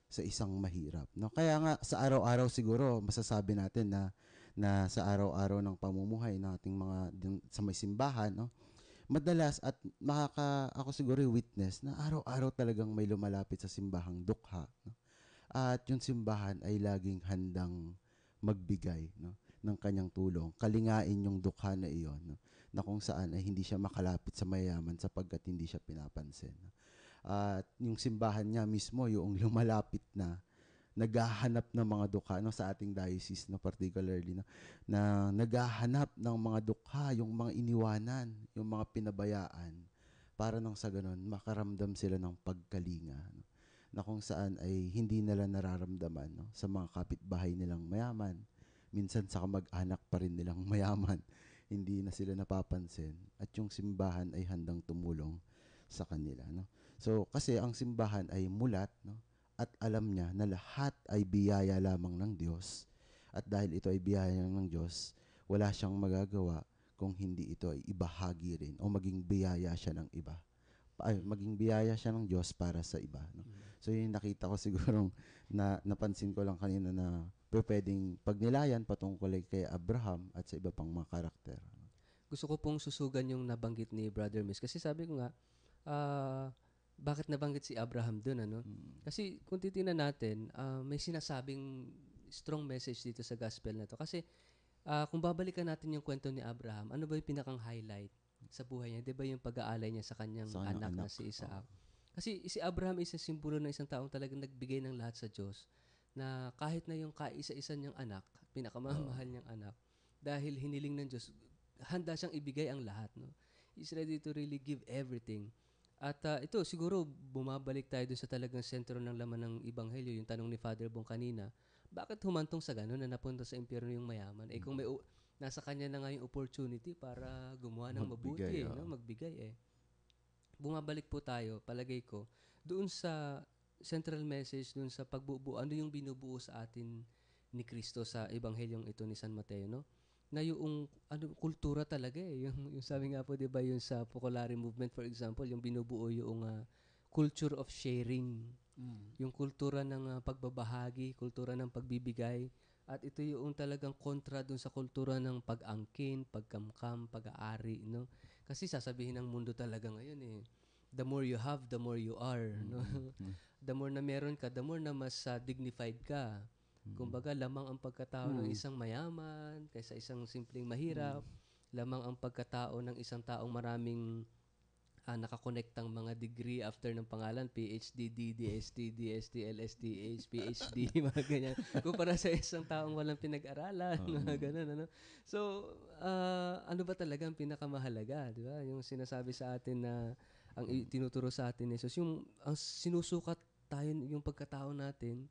sa isang mahirap, no? Kaya nga sa araw-araw siguro masasabi natin na sa araw-araw ng pamumuhay nating sa may simbahan, no? Madalas at ako siguro witness na araw-araw talagang may lumalapit sa simbahang dukha, no? At yung simbahan ay laging handang magbigay, no, ng kanyang tulong, kalingain yung dukha na iyon, no, na kung saan ay hindi siya makalapit sa mayaman sapagkat hindi siya pinapansin, no? At yung simbahan niya mismo yung lumalapit na naghahanap ng mga dukha, no, sa ating diocese, no, particularly, no, na naghahanap ng mga dukha, yung mga iniwanan, yung mga pinabayaan, para nang sa ganun makaramdam sila ng pagkalinga, no, na kung saan ay hindi nila nararamdaman, no, sa mga kapitbahay nilang mayaman, minsan sa kamag-anak pa rin nilang mayaman, hindi na sila napapansin at yung simbahan ay handang tumulong sa kanila, no. So kasi ang simbahan ay mulat, no, at alam niya na lahat ay biyaya lamang ng Diyos. At dahil ito ay biyaya ng Diyos, wala siyang magagawa kung hindi ito ay ibahagi rin o maging biyaya siya ng iba. Maging biyaya siya ng Diyos para sa iba, no? So yung nakita ko sigurong napansin ko lang kanina na pwedeng pagnilayan patungkol kay Abraham at sa iba pang mga karakter. Gusto ko pong susugan yung nabanggit ni Brother Miss. Kasi sabi ko nga, bakit nabanggit si Abraham dun, ano? Kasi kung titingnan natin, may sinasabing strong message dito sa gospel na to. Kasi kung babalikan natin yung kwento ni Abraham, ano ba yung pinakang highlight sa buhay niya? Di ba yung pag-aalay niya sa kanyang anak na si Isaac? Kasi si Abraham is a simbolo ng isang taong talagang nagbigay ng lahat sa Diyos. na kahit na yung kaisa-isa niyang anak, pinakamamahal niyang anak, dahil hiniling ng Diyos, handa siyang ibigay ang lahat. No? He's ready to really give everything. At ito, siguro, bumabalik tayo dun sa talagang sentro ng laman ng Ebanghelyo, yung tanong ni Father Bong kanina, bakit humantong sa gano'n na napunta sa impyerno yung mayaman? Kung nasa kanya na nga yung opportunity para gumawa ng mabuti, magbigay. Bumabalik po tayo, palagay ko, doon sa central message, doon sa pagbubuo, ano yung binubuo sa atin ni Kristo sa Ebanghelyong ito ni San Mateo, no? Na yung kultura talaga yung sabi nga po 'di ba yung sa Focolare movement for example, yung binubuo yung culture of sharing. Yung kultura ng pagbabahagi, kultura ng pagbibigay, at ito yung talagang kontra dun sa kultura ng pag-angkin, pagkamkam, pag-aari, no? Kasi sasabihin ng mundo talaga ngayon the more you have, the more you are, no? The more na meron ka, the more na mas dignified ka. Kumbaga, lamang ang pagkatao ng isang mayaman kaysa isang simpleng mahirap. Lamang ang pagkatao ng isang taong maraming nakakonektang mga degree after ng pangalan, PhD, DST, LSTH, PhD, mga ganyan. Kumpara sa isang taong walang pinag-aralan, mga ganun, ano? So, ano ba talaga ang pinakamahalaga, di ba? Yung sinasabi sa atin na, ang tinuturo sa atin ni Jesus, yung ang sinusukat tayo, yung pagkatao natin,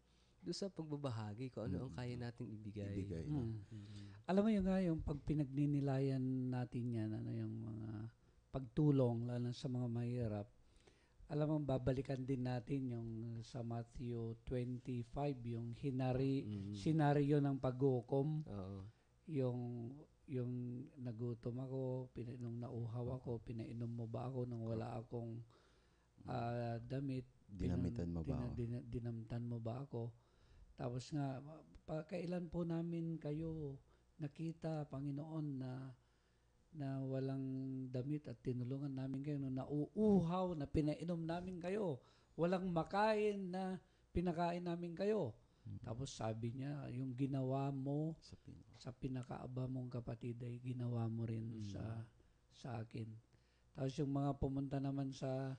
doon sa pagbabahagi ko, ano ang kaya nating ibigay. Alam mo yung pag pinagninilayan natin yan, yung mga pagtulong, lalo sa mga mahirap, alam mo, babalikan din natin yung sa Matthew 25, yung senaryo ng paghukom. Yung nagutom ako, nung nauhaw ako, pinainom mo ba ako nung wala akong damit? Dinamitan mo ba ako? Dinamtan mo ba ako? Tapos nga, kailan po namin kayo nakita, Panginoon, na walang damit at tinulungan namin kayo, no, nauuhaw na pinainom namin kayo, walang makain na pinakain namin kayo. Tapos sabi niya, yung ginawa mo sa pinakaaba mong kapatid ay ginawa mo rin sa akin. Tapos yung mga pumunta naman sa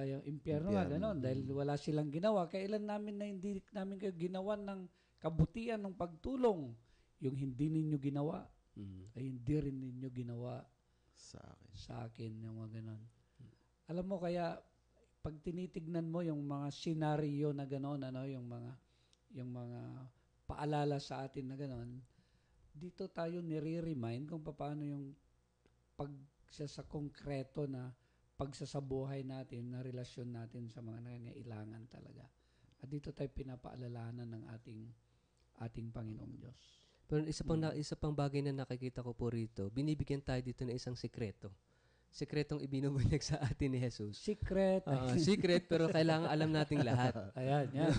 yung impyerno nga, gano'n, dahil wala silang ginawa. Kailan namin na hindi namin kayo ginawa ng kabutihan ng pagtulong? Yung hindi ninyo ginawa, ay hindi rin ninyo ginawa sa akin. Yung mga gano'n. Alam mo, kaya pag tinitignan mo yung mga senaryo na gano'n, yung mga paalala sa atin na gano'n, dito tayo nire-remind kung paano yung sa konkreto na pagsasabuhay natin, na relasyon natin sa mga nangangailangan talaga. At dito tayo pinapaalalahanan ng ating Panginoong Diyos. Pero isa pang bagay na nakikita ko po rito, binibigyan tayo dito ng isang sikreto. Sikretong ibinubunyag sa atin ni Jesus. Secret. Secret, pero kailangan alam nating lahat. Ayan, yan.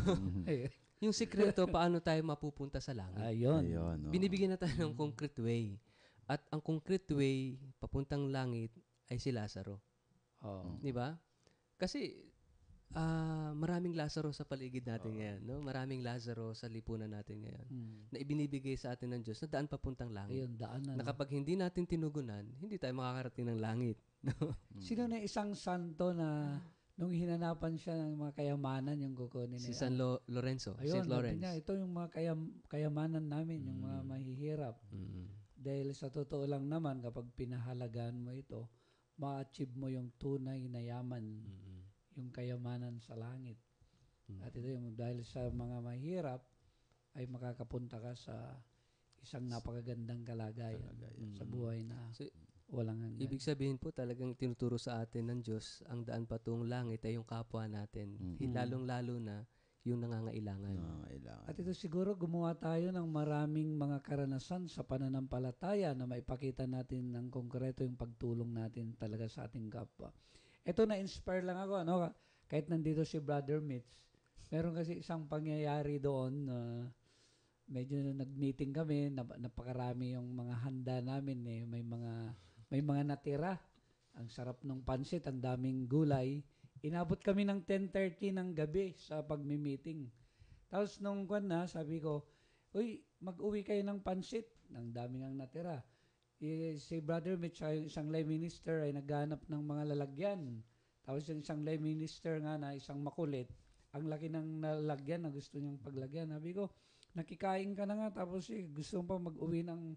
Yung sikreto, paano tayo mapupunta sa langit. Ayun. Binibigyan na tayo ng concrete way. At ang concrete way, papuntang langit, ay si Lazaro. Di ba? Kasi maraming Lazaro sa paligid natin ngayon, no? Maraming Lazaro sa lipunan natin ngayon na ibinibigay sa atin ng Diyos na daan papuntang langit. Ayun, daan na. Na kapag hindi natin tinugunan, hindi tayo makakarating ng langit. No? Sino na isang santo na nung hinanapan siya ng mga kayamanan yung kukunin niya? Si San Lorenzo. Ayun, St. Lawrence. niya, ito yung mga kayamanan namin, yung mga mahihirap. Dahil sa totoo lang naman, kapag pinahalagaan mo ito, ma-achieve mo yung tunay na yaman, yung kayamanan sa langit. At ito yung dahil sa mga mahirap, ay makakapunta ka sa isang napakagandang kalagayan sa buhay na walang hanggan. Ibig sabihin po talagang tinuturo sa atin ng Diyos ang daan patungong langit ay yung kapwa natin. Lalong-lalo na yung nangangailangan. At ito siguro gumawa tayo ng maraming mga karanasan sa pananampalataya na maipakita natin ng konkreto yung pagtulong natin talaga sa ating kapwa. Ito na-inspire lang ako, ano? Kahit nandito si Brother Mitch, meron kasi isang pangyayari doon na medyo nag-meeting kami, napakarami yung mga handa namin may mga natira. Ang sarap ng pansit, ang daming gulay. Inabot kami ng 10:30 ng gabi sa pagmi-meeting. Tapos nung sabi ko, uy, mag-uwi kayo ng pansit. Ang daming ang natira. Si Brother Mitch, yung isang lay minister, ay naghanap ng mga lalagyan. Tapos yung isang lay minister nga na isang makulit, ang laki ng nalagyan na gusto niyang paglagyan. Sabi ko, nakikain ka na nga, tapos gusto mo pa mag-uwi ng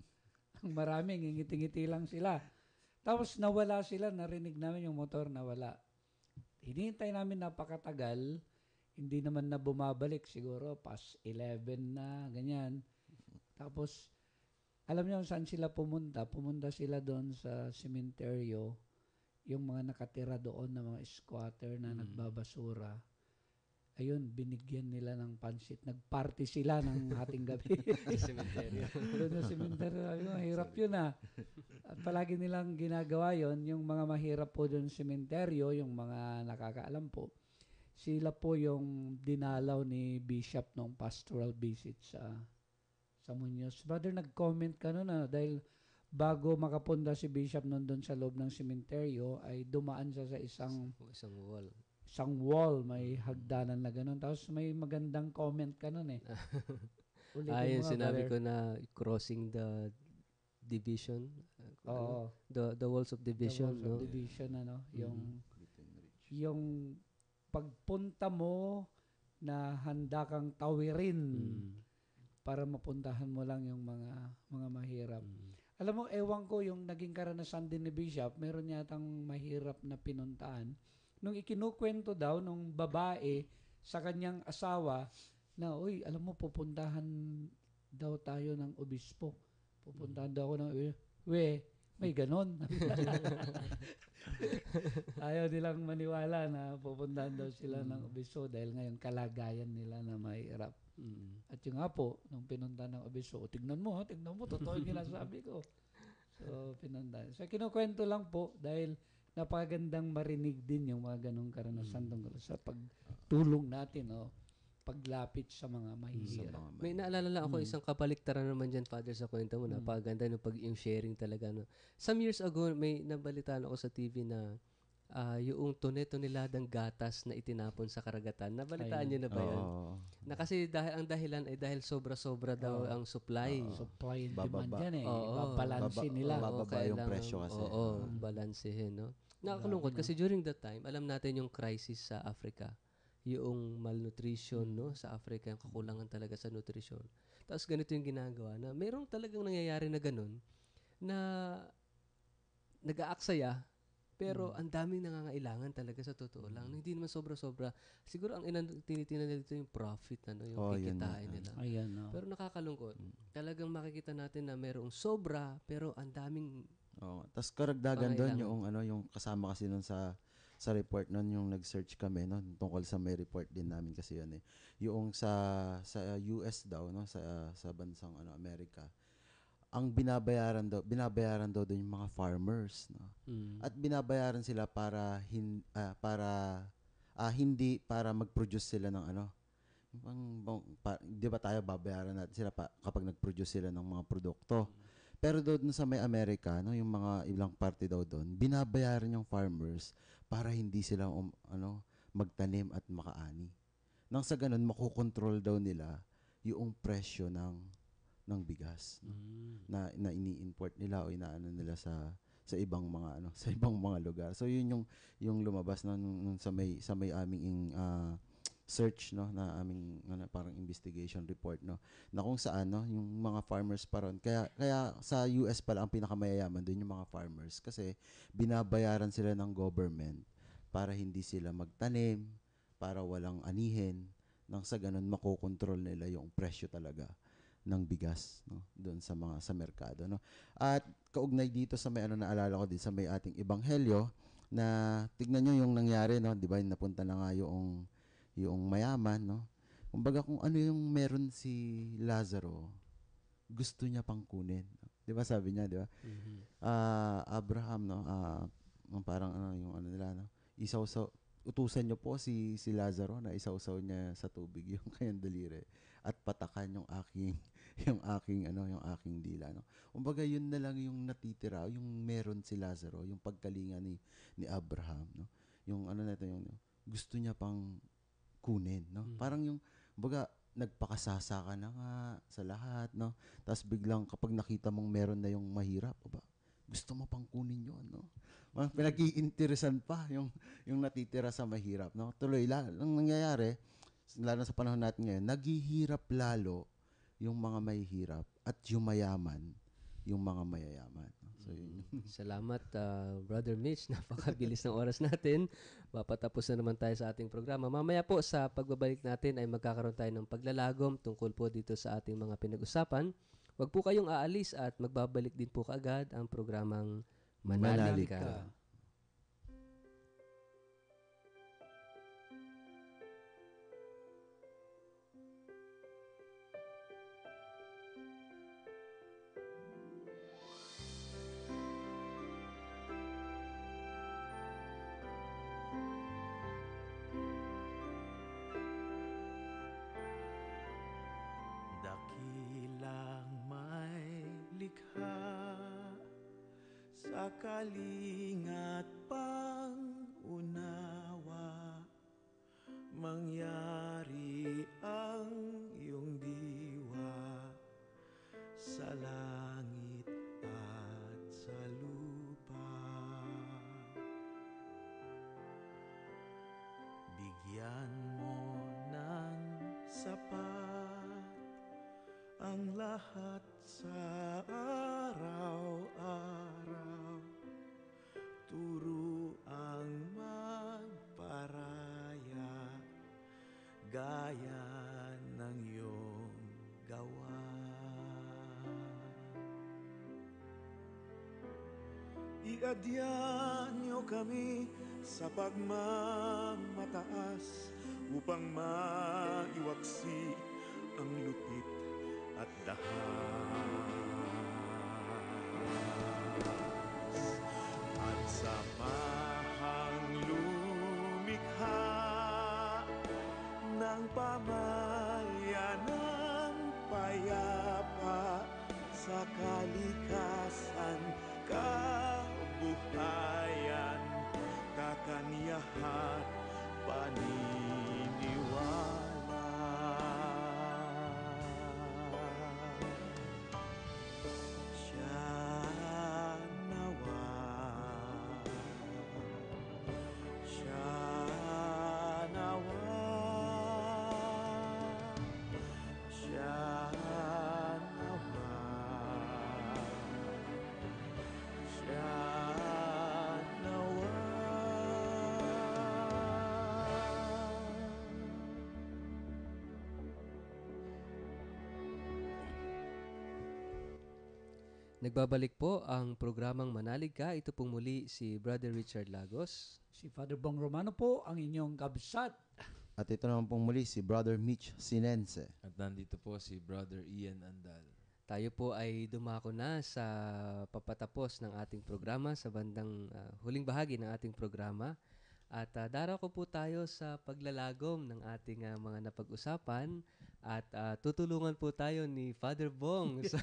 marami, ngingiti-ngiti lang sila. Tapos nawala sila, narinig namin yung motor, nawala. Hinihintay namin napakatagal, hindi naman na bumabalik, siguro past 11 na, ganyan. Tapos, alam niyo saan sila pumunta? Pumunta sila doon sa sementeryo, yung mga nakatira doon na mga squatter na nagbabasura. Ayun, binigyan nila ng pansit. Nagparty sila ng hating gabi. Sa cemetery. Doon sa sementeryo. Hirap yun At palagi nilang ginagawa yon, yung mga mahirap po doon sa sementeryo, yung mga nakakaalam po, sila po yung dinalaw ni Bishop nung pastoral visit sa Muñoz. Brother, nag-comment ka nun dahil bago makapunta si Bishop nun doon sa loob ng sementeryo, ay dumaan siya sa Isang wall. may hagdanan na gano'n. Tapos may magandang comment ka nun Yung nga, sinabi brother. ko na crossing the division. Oo. The walls of division. The walls of no? division, yung pagpunta mo na handa kang tawirin para mapuntahan mo lang yung mga mahirap. Alam mo, ewan ko yung naging karanasan din ni Bishop, meron yatang mahirap na pinuntaan. Nung ikinukwento daw nung babae sa kanyang asawa na, uy, alam mo, pupuntahan daw tayo ng obispo. Pupuntahan daw ako ng, may ganon. Ayaw nilang maniwala na pupuntahan daw sila ng obispo dahil ngayon kalagayan nila na mahirap. At yung nga po, nung pinunta ng obispo, tignan mo, totoo yung sinasabi ko. So, pinunta. So, kinukwento lang po dahil napakagandang marinig din yung mga ganong karanasan tungkol sa pagtulong natin, paglapit sa mga mahihirap. May naalala lang ako isang kabaliktaran naman dyan, Father, sa kwento mo. Napakaganda yung sharing talaga. No? Some years ago, may nabalitaan ako sa TV na yung tone-toneladang gatas na itinapon sa karagatan. Nabalitaan niyo na ba yun? Na kasi ang dahilan ay dahil sobra-sobra daw ang supply. Supply and demand Bababa. yan Oo. Babalansin nila. Bababa yung presyo kasi. Balansehin, no? Nakakalungkot kasi during that time, alam natin yung crisis sa Africa. Yung malnutrition, no? Sa Africa, yung kakulangan talaga sa nutrition. Tapos ganito yung ginagawa na mayroong talagang nangyayari na ganun na nag-aaksaya pero ang daming nangangailangan talaga sa totoo lang. Hindi naman sobra-sobra. Siguro ang tinitingnan nila dito yung profit, yung kikitain nila. Ayan, Pero nakakalungkot. Talagang makikita natin na mayroong sobra pero ang daming Tapos karagdagan doon pangailangan. yung kasama kasi nun sa report nun, yung nag-search kami tungkol sa may report din namin kasi yun yung sa US daw, sa bansang Amerika, ang binabayaran daw doon yung mga farmers, at binabayaran sila para hindi para mag-produce sila ng di ba tayo babayaran natin sila kapag nag-produce sila ng mga produkto. Pero doon sa may Amerika, yung mga ilang parte daw doon, binabayaran yung farmers para hindi sila magtanim at makaani. Nang sa ganun, makokontrol daw nila yung presyo ng bigas na ini-import nila o inaano nila sa ibang mga sa ibang mga lugar. So yun yung lumabas nung sa may aming search na aming parang investigation report na kung saan yung mga farmers pa ron, kaya sa US pala ang pinakamayayaman doon yung mga farmers kasi binabayaran sila ng government para hindi sila magtanim, para walang anihin, nang sa ganun makokontrol nila yung presyo talaga ng bigas doon sa merkado At kaugnay dito sa may naalala ko din sa may ating ebanghelyo na tignan nyo yung nangyari di ba, napunta na nga yung mayaman, kumbaga kung ano yung meron si Lazaro, gusto niya pang kunin. Di ba sabi niya, di ba? Abraham, parang yung nila, isawsaw, utusan niyo po si Lazaro na isawsaw niya sa tubig yung kanyang daliri at patakan yung aking dila. Kumbaga yun na lang yung natitira, yung meron si Lazaro, yung pagkalinga ni Abraham, yung yung gusto niya pang kunin, Parang yung baga nagpakasasa ka na nga sa lahat, Tapos biglang kapag nakita mong meron na yung mahirap, gusto mo pang kunin 'yon, Pinag-iinteresan pa yung natitira sa mahirap, Tuloy lang ang nangyayari, lalo na sa panahon natin ngayon, naghihirap lalo yung mga mahihirap at yung mayaman, yung mga mayayaman. So, yun. Salamat, Brother Mitch. Napakabilis ng oras natin. Papatapos na naman tayo sa ating programa. Mamaya po sa pagbabalik natin ay magkakaroon tayo ng paglalagom tungkol po dito sa ating mga pinag-usapan. Huwag po kayong aalis at magbabalik din po kaagad ang programang Manalig Ka. Dakilang may likha sa kalingat pang-unawa, mangyari ang iyong diwa sa langit at sa lupa. Bigyan mo ng sapat ang lahat sa araw-araw, turo ang magparaya, gaya ng iyong gawa. Iadya niyo kami sa pagmamataas upang maiwaksi ang lupit at dahas, at samahang lumikha ng pamilya ng payapa sa kalikasan, kabuhayan, kakanyahan, paniniwala. Nagbabalik po ang programang Manalig Ka. Ito pong muli si Brother Richard Lagos. Si Father Bong Romano po, ang inyong kabsat. At ito naman pong muli si Brother Mitch Sinense. At nandito po si Brother Ian Andal. Tayo po ay dumako na sa papatapos ng ating programa, sa bandang huling bahagi ng ating programa. At darako po tayo sa paglalagom ng ating mga napag-usapan at tutulungan po tayo ni Father Bong sa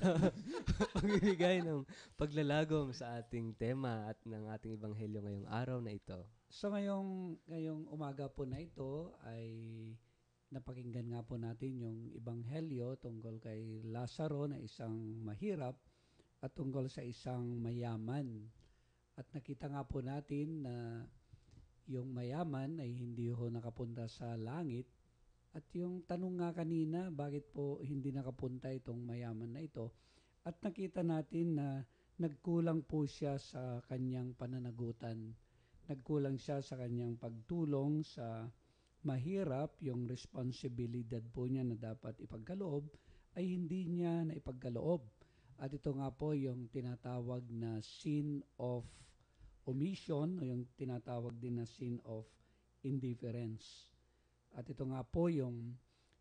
pagbibigay ng paglalagom sa ating tema at ng ating ebanghelyo ngayong araw na ito. So ngayong umaga po na ito ay napakinggan nga po natin yung ebanghelyo tungkol kay Lazaro na isang mahirap at tungkol sa isang mayaman. At nakita nga po natin na yung mayaman ay hindi ho nakapunta sa langit. At yung tanong nga kanina, bakit po hindi nakapunta itong mayaman na ito? At nakita natin na nagkulang po siya sa kanyang pananagutan. Nagkulang siya sa kanyang pagtulong sa mahirap. Yung responsibilidad po niya na dapat ipagkaloob ay hindi niya na ipagkaloob. At ito nga po yung tinatawag na sin of omission o yung tinatawag din na sin of indifference. At ito nga po yung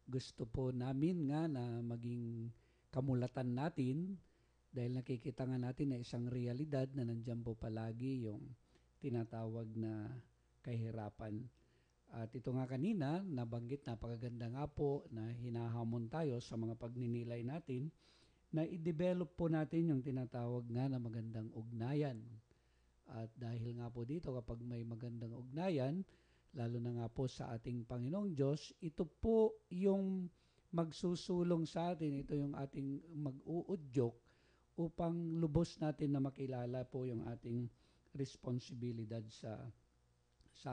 gusto po namin nga na maging kamulatan natin dahil nakikita nga natin na isang realidad na nandyan po palagi yung tinatawag na kahirapan. At ito nga kanina, nabanggit, napakaganda nga po na hinahamon tayo sa mga pagninilay natin na i-develop po natin yung tinatawag nga na magandang ugnayan. At dahil nga po dito, kapag may magandang ugnayan, lalo na nga po sa ating Panginoong Diyos, ito po yung magsusulong sa atin, ito yung ating mag-uudyok upang lubos natin na makilala po yung ating responsibilidad sa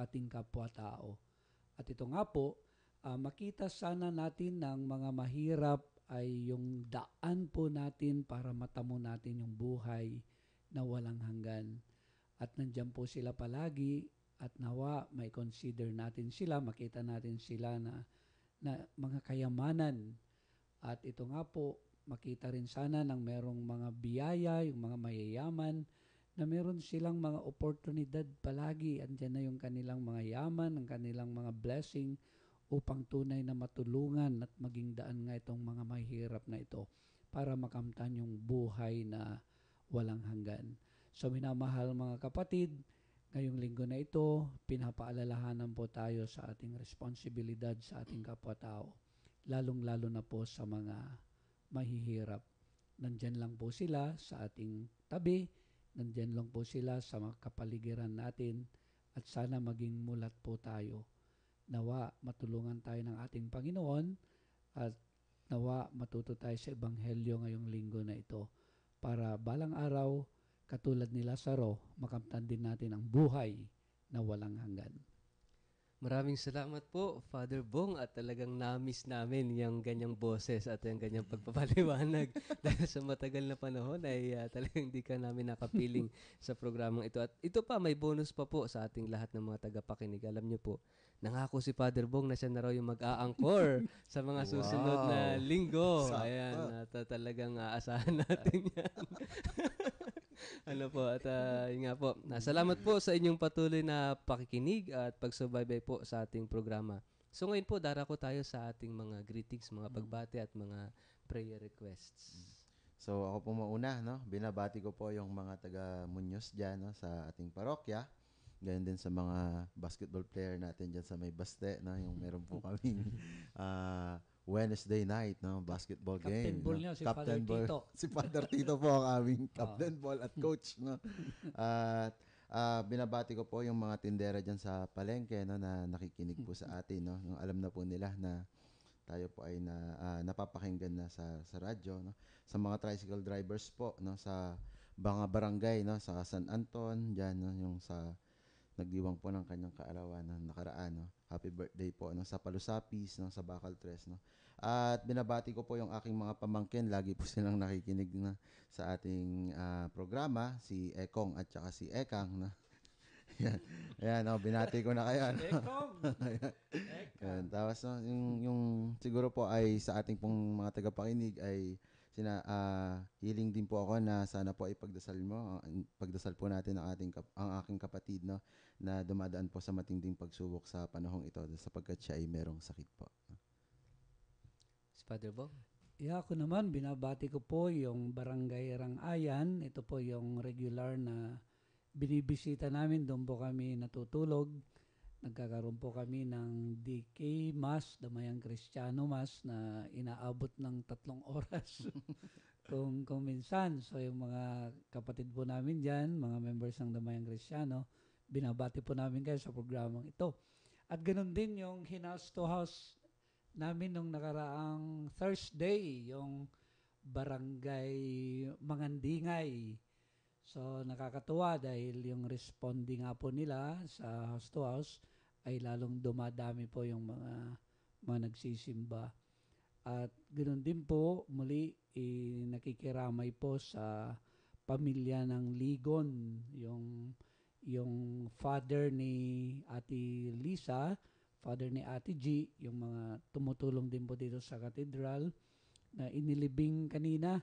ating kapwa-tao. At ito nga po, makita sana natin ng mga mahirap ay yung daan po natin para matamo natin yung buhay na walang hanggan. At nandiyan po sila palagi at nawa may consider natin sila, makita natin sila na mga kayamanan. At ito nga po, makita rin sana ng merong mga biyaya, yung mga mayayaman, na meron silang mga oportunidad palagi. Andiyan na yung kanilang mga yaman, ang kanilang mga blessing upang tunay na matulungan at maging daan nga itong mga mahirap na ito para makamtan yung buhay na walang hanggan. So minamahal mga kapatid, ngayong linggo na ito, pinapaalalahanan po tayo sa ating responsibilidad sa ating kapwa-tao, lalong-lalo na po sa mga mahihirap. Nandyan lang po sila sa ating tabi, nandyan lang po sila sa mga kapaligiran natin, at sana maging mulat po tayo. Nawa matulungan tayo ng ating Panginoon at nawa matuto tayo sa Ebanghelyo ngayong linggo na ito para balang araw, katulad ni Lazaro, makamtan din natin ang buhay na walang hanggan. Maraming salamat po, Father Bong, at talagang na-miss namin yung ganyang boses at yung ganyang pagpapaliwanag dahil sa matagal na panahon ay talagang hindi ka namin nakapiling sa programang ito. At ito pa, may bonus pa po sa ating lahat ng mga tagapakinig. Alam niyo po, nangako si Father Bong na siya na raw yung mag-a-anchor sa mga susunod na linggo. Sakto. Ayan, at talagang aasahan natin yan. Ano po, at yun nga po. Salamat po sa inyong patuloy na pakikinig at pagsubaybay po sa ating programa. So ngayon po, darako tayo sa ating mga greetings, mga pagbati at mga prayer requests. So ako po mauna, no? Binabati ko po yung mga taga Muñoz dyan, no? Sa ating parokya. Ganyan din sa mga basketball player natin dyan sa may Baste, no? Yung meron po kaming Wednesday night, no? Basketball Captain game. Ball No? niya, si Father Tito. Si Father Tito po ang aming Captain Ball at coach, no? At binabati ko po yung mga tindera dyan sa palengke, no? Na nakikinig po sa atin, no? Yung alam na po nila na tayo po ay napapakinggan na sa radyo, no? Sa mga tricycle drivers po, no? Sa mga barangay, no? Sa San Anton, dyan, no? Yung sa nagdiwang po ng kanyang kaarawan na nakaraan, no? Happy birthday po, no? Sa Palusapis, no? Sa Bacal Tres, no? At binabati ko po yung aking mga pamangkin, lagi po silang nakikinig na sa ating programa, si Ekong at saka si Ekang, no? Ayan, no? Binati ko na kayo, no? Ekong! Yan. Tapos no, yung siguro po ay sa ating pong mga tagapakinig ay hiling din po ako na sana po ay pagdasal po natin ang aking kapatid, no, na dumadaan po sa matinding pagsubok sa panahong ito sapagkat siya ay merong sakit po. Si Father Bong? Ako naman, binabati ko po yung Barangay Rangayan. Ito po yung regular na binibisita namin. Doon po kami natutulog. Nagkakaroon po kami ng DK Mass, Damayang Kristiyano Mass, na inaabot ng 3 oras kung minsan. So yung mga kapatid po namin dyan, mga members ng Damayang Kristiyano, binabati po namin kayo sa programang ito. At ganoon din yung House to House namin nung nakaraang Thursday, yung Barangay Mangandingay. So nakakatuwa dahil yung responding nga po nila sa house to house ay lalong dumadami po yung mga nagsisimba. At ganoon din po, muli nakikiramay po sa pamilya ng Ligon, yung father ni Ate Lisa, father ni Ate G, yung mga tumutulong din po dito sa katedral na inilibing kanina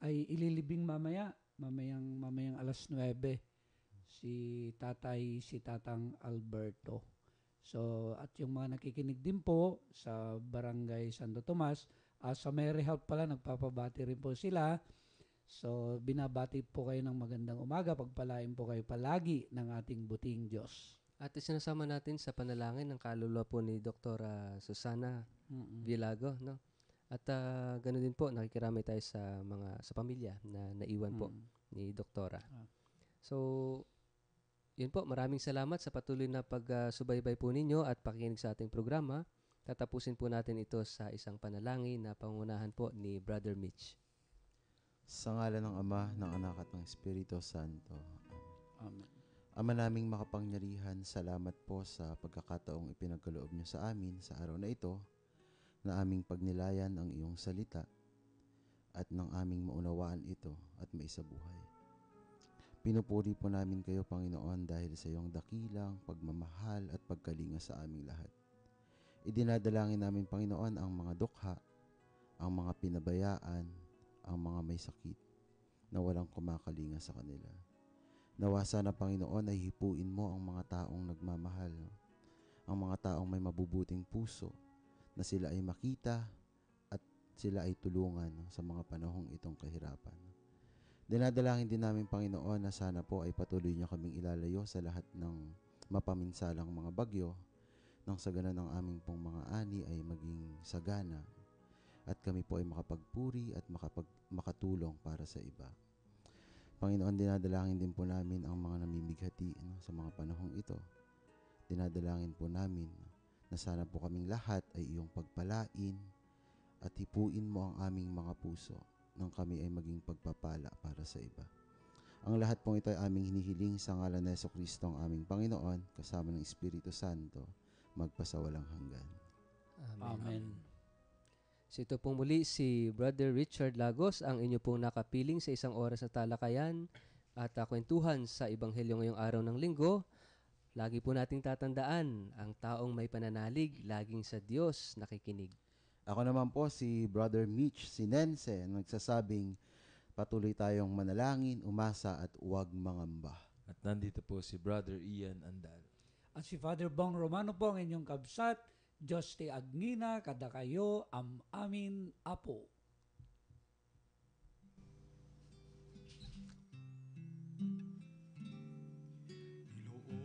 ay ililibing mamayang alas 9 si Tatang Alberto. So at yung mga nakikinig din po sa Barangay Santo Tomas, sa Mary Health pala nagpapabati rin po sila. So binabati po kayo ng magandang umaga, pagpalain po kayo palagi ng ating buting Diyos. At isinasama natin sa panalangin ng kaluluwa po ni Dr. Susana Villago, no? At ganoon din po, nakikiramay tayo sa pamilya na naiwan po ni Doktora. So, yun po, maraming salamat sa patuloy na pagsubaybay po ninyo at pakikinig sa ating programa. Tatapusin po natin ito sa isang panalangin na pangunahan po ni Brother Mitch. Sa ngalan ng Ama, ng Anak at ng Espiritu Santo. Amen. Ama naming makapangyarihan, salamat po sa pagkakataong ipinagkaloob niyo sa amin sa araw na ito na aming pagnilayan ang iyong salita at nang aming maunawaan ito at maisabuhay. Pinupuri po namin kayo, Panginoon, dahil sa iyong dakilang pagmamahal at pagkalinga sa aming lahat. Idinadalangin namin, Panginoon, ang mga dukha, ang mga pinabayaan, ang mga may sakit na walang kumakalinga sa kanila. Nawa sana, Panginoon, ay hipuin mo ang mga taong nagmamahal, ang mga taong may mabubuting puso, na sila ay makita at sila ay tulungan sa mga panahong itong kahirapan. Dinadalangin din namin, Panginoon, na sana po ay patuloy niyo kaming ilalayo sa lahat ng mapaminsalang mga bagyo, nang sa ganun ang aming pong mga ani ay maging sagana at kami po ay makapagpuri at makatulong para sa iba. Panginoon, dinadalangin din po namin ang mga namimighati sa mga panahong ito. Dinadalangin po namin na sana po kaming lahat ay iyong pagpalain at hipuin mo ang aming mga puso nang kami ay maging pagpapala para sa iba. Ang lahat pong ito ay aming hinihiling sa ngalan ni Jesucristo ang aming Panginoon, kasama ng Espiritu Santo, magpasawalang hanggan. Amen. So ito pong muli si Brother Richard Lagos, ang inyo pong nakapiling sa isang oras na talakayan at kwentuhan sa Ebanghelyo ngayong araw ng linggo. Lagi po nating tatandaan, ang taong may pananalig, laging sa Diyos nakikinig. Ako naman po si Brother Mitch Sinense, nagsasabing patuloy tayong manalangin, umasa at huwag mangamba. At nandito po si Brother Ian Andal. At si Father Bong Romano po ang inyong kabsat. Diyos te agnina, kada kayo, amin, apo. Inoong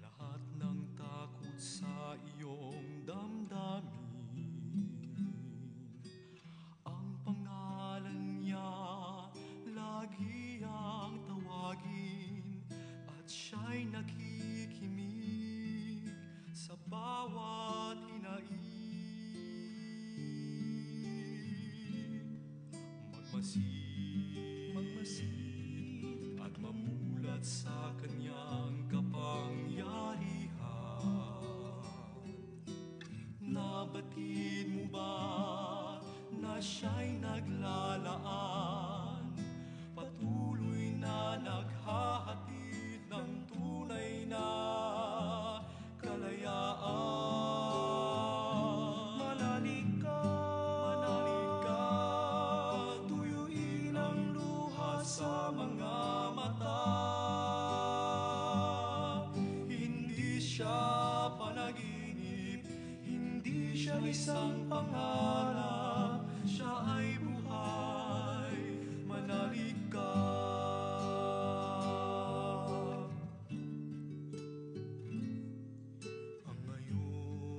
lahat ng takot sa iyong damdamin. Ang pangalan niya lagi ang tawagin at siya'y nakikinig sa bawat hinaing. Magmasid at mamulat sa kanyang kapangyarihan. Nabatid mo ba na siya'y naglalaan, patuloy na naghahatid ng tunay na kalayaan. Manalig ka, tuyuin ang luha sa mga mata. Hindi siya panaginip, hindi siya isang pangarap, siya ay buhay. Manalig ka. Ang ngayon,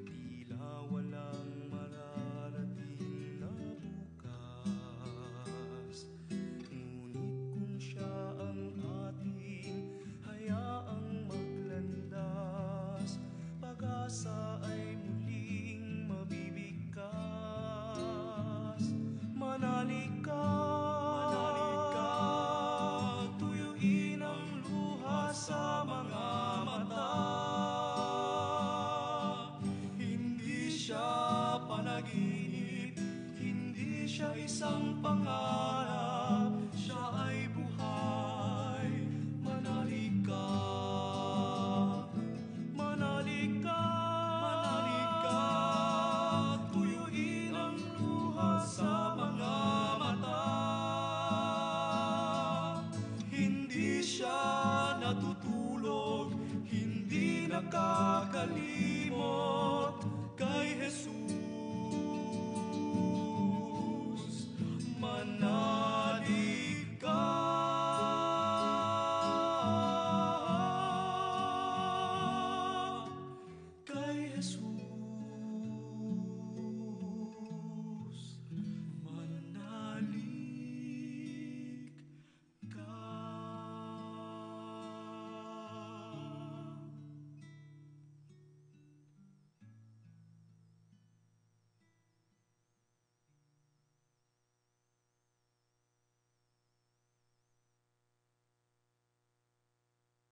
tila walang mararating na bukas. Ngunit kung siya ang ating hayaang maglandas, pag-asa ay muling mabibigkas. Manalig ka, tuyuin ang luha sa mga mata. Hindi siya panaginip, hindi siya isang pangarap,